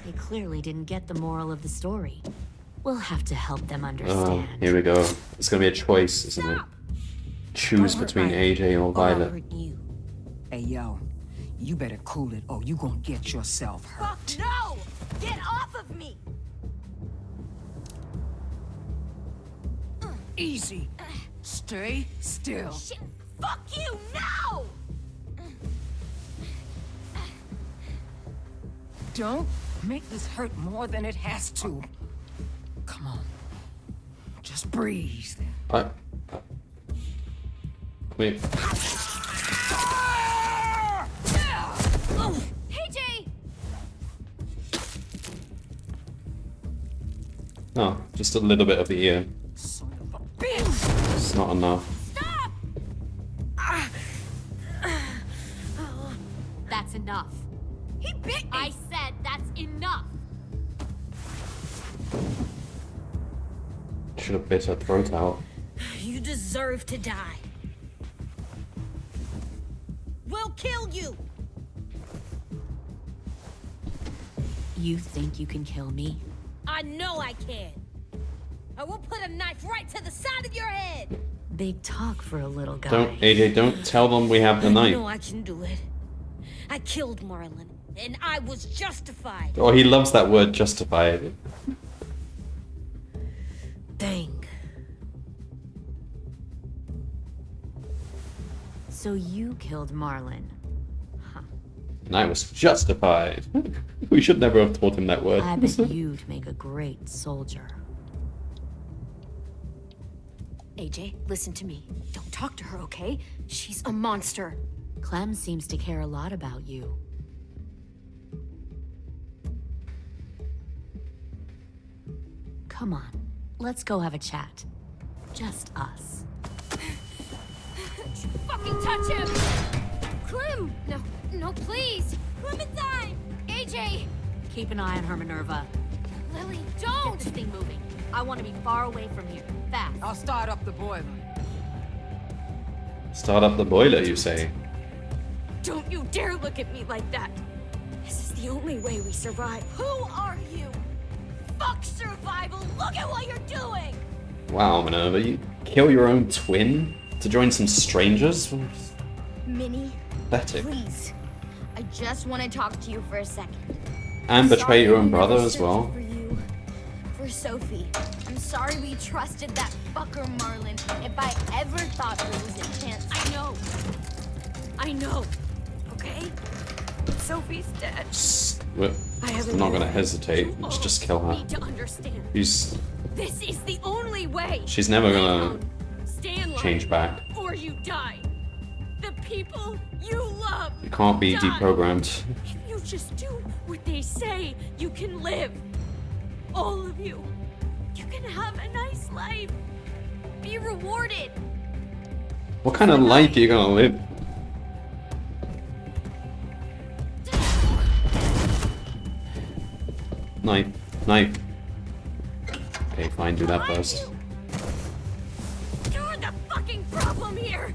They clearly didn't get the moral of the story. We'll have to help them Oh, understand. here we go. It's gonna be a choice, isn't it? Choose Don't hurt between Riley, AJ or Violet. Hey, yo. You better cool it or you gonna get yourself hurt. No! Get off of me! Easy. Stay still. Shit! Fuck you! No! Don't make this hurt more than it has to. Come on. Just breathe. Wait. AJ! Oh, just a little bit of the ear. It's not enough. That's enough. He bit me! I said that's enough. Should have bit her throat out. You deserve to die. We'll kill you! You think you can kill me? I know I can. I will put a knife right to the side of your head. Big talk for a little guy. Don't, AJ, don't tell them we have the I knife. know I can do it. I killed Marlon, and I was justified. Oh, he loves that word, justified. Dang. So you killed Marlon. And I was justified. We should never have taught him that word. I bet you'd make a great soldier. AJ, listen to me. Don't talk to her, okay? She's a monster. Clem seems to care a lot about you. Come on, let's go have a chat. Just us. Fucking touch him! Clem! No, please! Clementine! AJ! Keep an eye on her, Minerva. Lily, Get don't! this thing moving. I want to be far away from here. Fast. I'll start up the boiler. Start up the boiler, you say? Don't you dare look at me like that! This is the only way we survive. Who are you? Fuck survival! Look at what you're doing! Wow, Minerva, you kill your own twin to join some strangers? Minnie, Pathetic. please. I just want to talk to you for a second. And betray Sorry your own we never brother as stood well. For you, for Sophie. I'm sorry we trusted that fucker Marlon. If I ever thought there was a chance. I know. Okay? Sophie's dead. I'm not gonna hesitate. Let's just kill her. Need to understand. She's This is the only way. she's never gonna Stay in line, change back. or you die. The people you love. You can't be die. deprogrammed. If you just do what they say, you can live. All of you. You can have a nice life. Be rewarded. What kind of life are you gonna live? Knife. Knife. Okay, fine, do that first. You're the fucking problem here.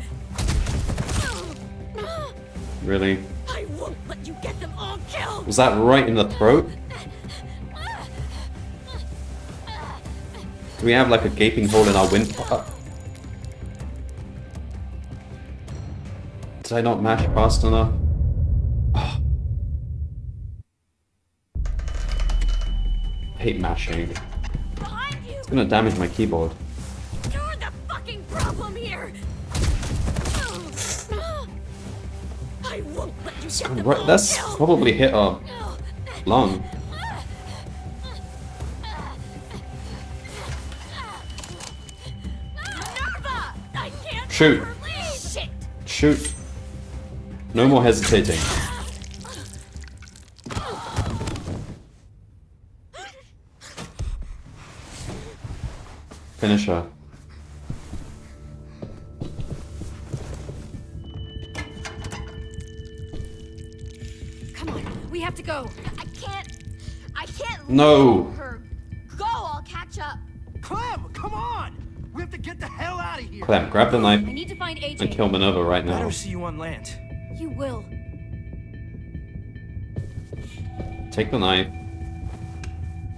Really? I won't let you get them all killed. Was that right in the throat? Do we have like a gaping hole in our windpipe? Did I not mash fast enough? I hate mashing. It's gonna damage my keyboard. You're the fucking problem here. I won't let you get them all That's killed. probably hit our lung. Minerva! I can't Shoot. let her leave. Shit. Shoot. No more hesitating. Finish her. Come on, we have to go. I can't No. leave her. Go, I'll catch up. Clem, come on! We have to get the hell out of here! Clem, grab the knife I need to find AJ. and kill Minerva right Let now. her see you on land. You will. Take the knife.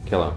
Kill her.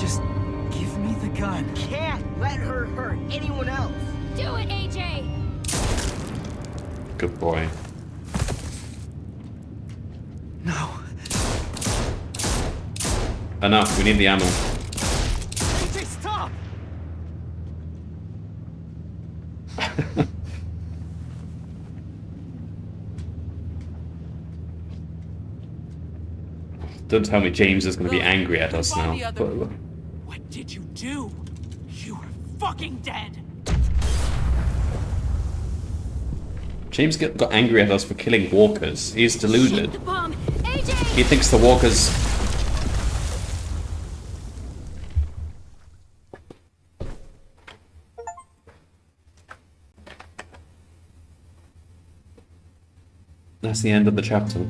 Just give me the gun. Can't let her hurt anyone else. Do it, AJ! Good boy. No. Enough, we need the ammo. AJ, stop! Don't tell me James is going to be angry at us now. What did you do? You are fucking dead. James got angry at us for killing walkers. He's deluded. The bomb! AJ! He thinks the walkers... That's the end of the chapter.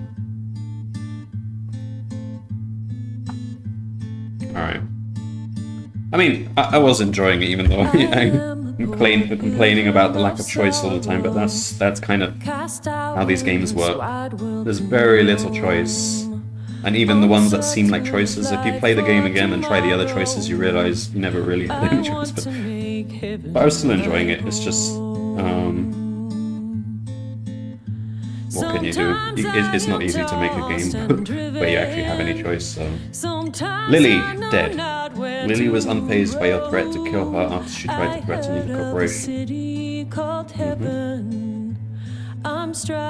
Alright. I mean, I was enjoying it, even though I'm complaining about the lack of choice all the time, but that's kind of how these games work. There's very little choice. And even the ones that seem like choices, if you play the game again and try the other choices, you realize you never really had any choice. But I was still enjoying it. It's just... what can you do? It's not easy to make a game where you actually have any choice, so... Lily, dead. Lily was unfazed by your threat to kill her after she tried to threaten you with corporation.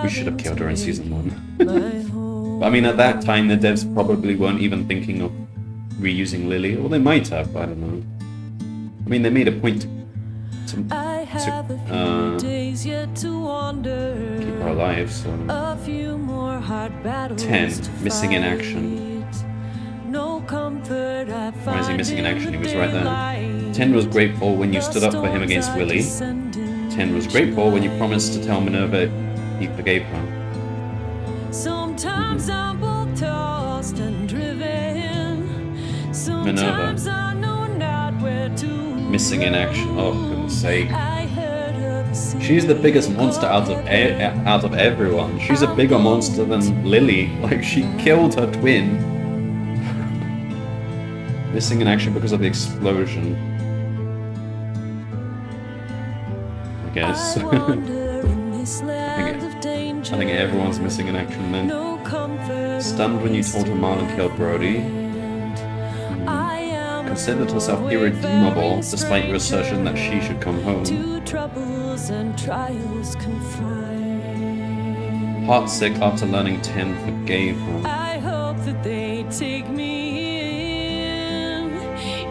We should have killed her in Season 1. But I mean, at that time, the devs probably weren't even thinking of reusing Lily, or they might have, I don't know. I mean, they made a point to keep her alive, so... 10, missing in action. Why is he missing in action? He was right there. 10 was grateful when you stood up for him against Willie. 10 was grateful when you promised to tell Minerva he forgave her. Minerva. Missing in action. Oh, for goodness sake. She's the biggest monster out of everyone. She's a bigger monster than Lily. Like, she killed her twin. Missing in action because of the explosion. I guess. I think everyone's missing in action then. Stunned when you told her Marlon killed Brody. Considered herself irredeemable despite your assertion that she should come home. Heartsick after learning 10 forgave her. I hope that they take me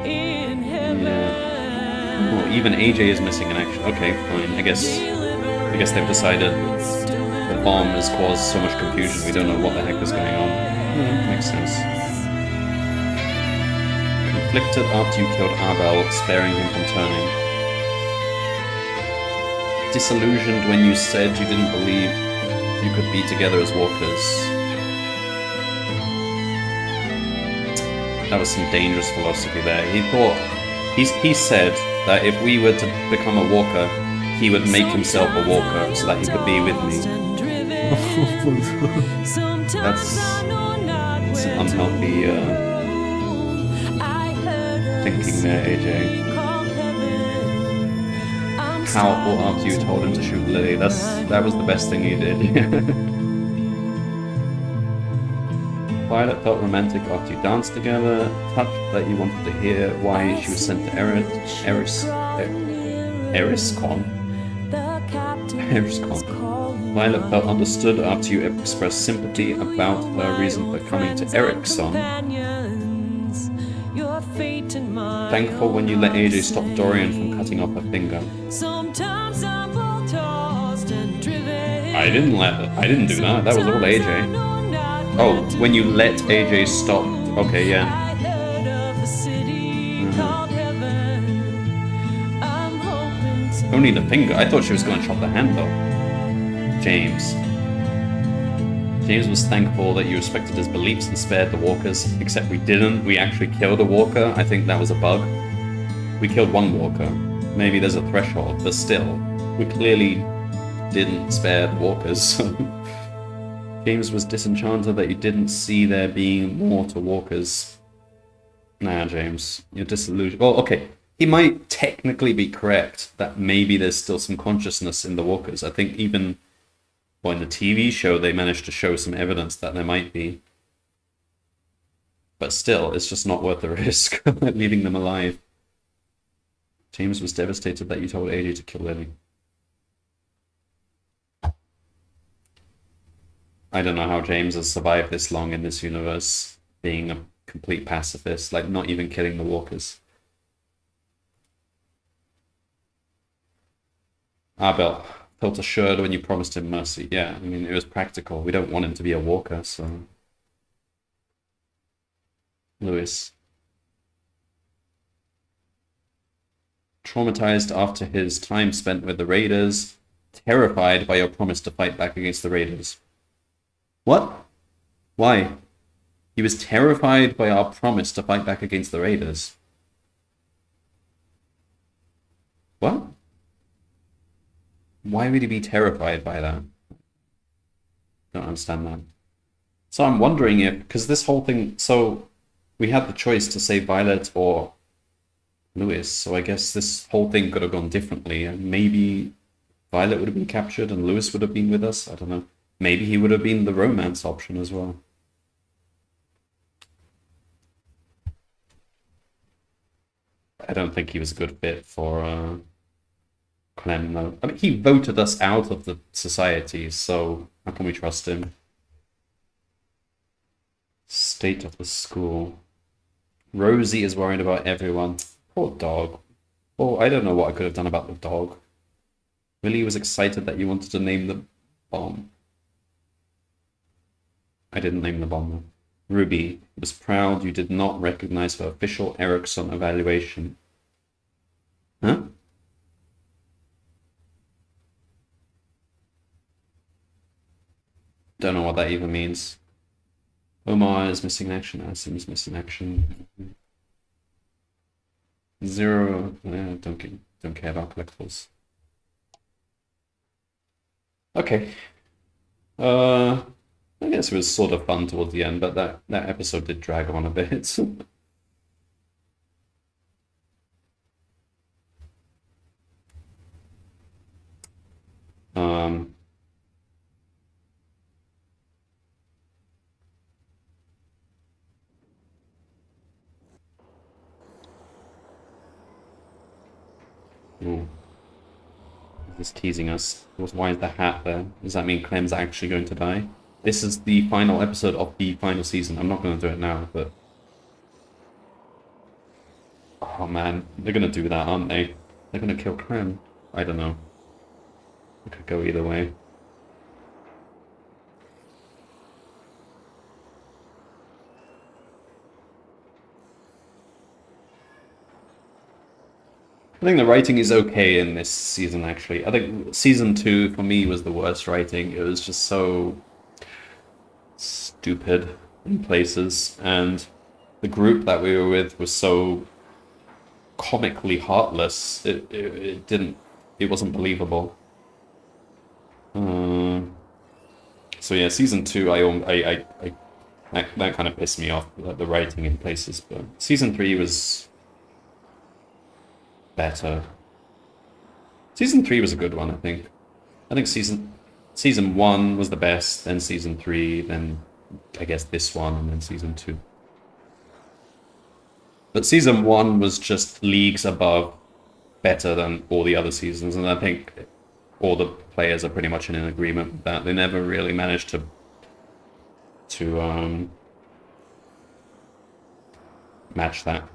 in heaven. Yeah. Well, even AJ is missing in action. Okay, fine. I guess they've decided the bomb has caused so much confusion we don't know what the heck is going on. Yeah, makes sense. Conflicted after you killed Abel, sparing him from turning. Disillusioned when you said you didn't believe you could be together as walkers. That was some dangerous philosophy there. He said that if we were to become a walker, he would make himself a walker so that he could be with me. That's an unhealthy thinking there, AJ. Powerful after you told him to shoot Lily. That was the best thing he did. Violet felt romantic after you danced together, touched that you wanted to hear why she was sent to Eriscon. Violet felt understood after you expressed sympathy about her reason for coming to Erickson. Thankful when you let AJ stop Dorian from cutting off her finger. I didn't do that. That was all AJ. Oh, when you let AJ stop. Okay, yeah. Only the finger. I thought she was going to chop the hand though. James. James was thankful that you respected his beliefs and spared the walkers, except we didn't. We actually killed a walker. I think that was a bug. We killed one walker. Maybe there's a threshold, but still, we clearly didn't spare the walkers. James was disenchanted that you didn't see there being more to walkers. Nah, James, you're disillusioned. Well, okay, he might technically be correct that maybe there's still some consciousness in the walkers. I think even, well, in the TV show, they managed to show some evidence that there might be. But still, it's just not worth the risk of leaving them alive. James was devastated that you told AJ to kill Lily. I don't know how James has survived this long in this universe, being a complete pacifist, like not even killing the walkers. Abel felt assured when you promised him mercy. Yeah, I mean, it was practical. We don't want him to be a walker, so... Lewis. Traumatized after his time spent with the Raiders, terrified by your promise to fight back against the Raiders. What? Why? He was terrified by our promise to fight back against the Raiders. What? Why would he be terrified by that? Don't understand that. So I'm wondering if, because this whole thing, so we had the choice to say Violet or Lewis, so I guess this whole thing could have gone differently, and maybe Violet would have been captured and Lewis would have been with us. I don't know. Maybe he would have been the romance option as well. I don't think he was a good fit for Clem, though. I mean, he voted us out of the society, so how can we trust him? State of the school. Rosie is worried about everyone. Poor dog. Oh, I don't know what I could have done about the dog. Willie was excited that you wanted to name the bomb. I didn't name the bomb, though. Ruby was proud you did not recognize her official Erickson evaluation. Huh? Don't know what that even means. Omar is missing action. Asim is missing action. Zero. Don't care about collectibles. Okay. I guess it was sort of fun towards the end, but that episode did drag on a bit. Ooh. Is this teasing us? Why is the hat there? Does that mean Clem's actually going to die? This is the final episode of the final season. I'm not going to do it now, but... Oh man, they're going to do that, aren't they? They're going to kill Clem. I don't know. It could go either way. I think the writing is okay in this season, actually. I think season 2, for me, was the worst writing. It was just so stupid in places, and the group that we were with was so comically heartless. It wasn't believable. So yeah, season 2, that kind of pissed me off, the writing in places, but season 3 was better. Season 3 was a good one, I think. I think season 1 was the best, then season 3, then I guess this one, and then season 2. But season 1 was just leagues above better than all the other seasons, and I think all the players are pretty much in an agreement with that. They never really managed to match that.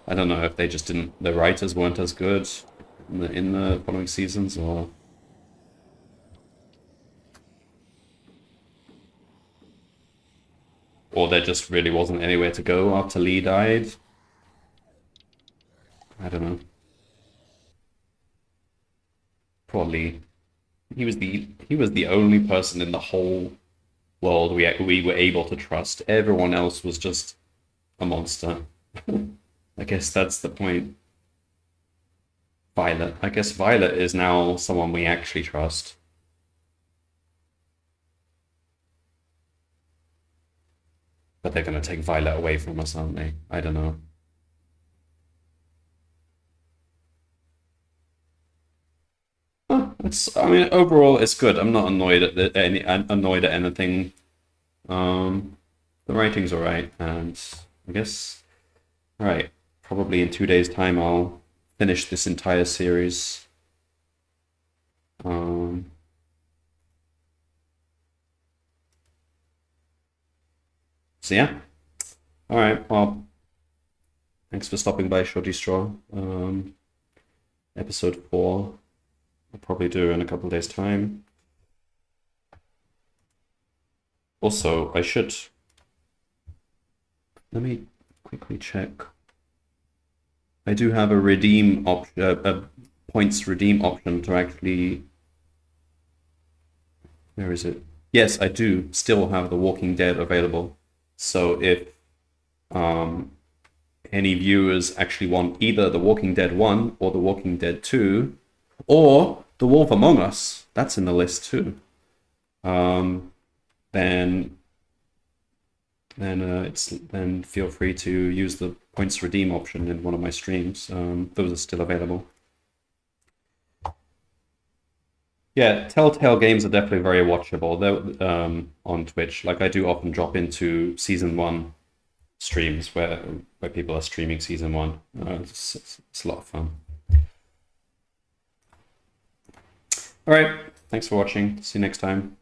I don't know if they just didn't, the writers weren't as good in the following seasons, or there just really wasn't anywhere to go after Lee died. I don't know. Poor Lee. He was the only person in the whole world we were able to trust. Everyone else was just a monster. I guess that's the point. Violet. I guess Violet is now someone we actually trust. But they're gonna take Violet away from us, aren't they? I don't know. I mean, overall, it's good. I'm not annoyed at anything. The writing's alright, and I guess, right, probably in 2 days' time I'll finish this entire series. So yeah. Alright, well, thanks for stopping by, Shoji Straw. Episode 4. I'll probably do in a couple of days' time. Also, I should... Let me quickly check. I do have a redeem option, a points redeem option to actually... Where is it? Yes, I do still have The Walking Dead available. So if any viewers actually want either The Walking Dead 1 or The Walking Dead 2, or The Wolf Among Us, that's in the list too, then feel free to use the points redeem option in one of my streams. Those are still available. Yeah, Telltale games are definitely very watchable. Though on Twitch, like I do often drop into season 1 streams where people are streaming season 1. It's a lot of fun. All right, thanks for watching. See you next time.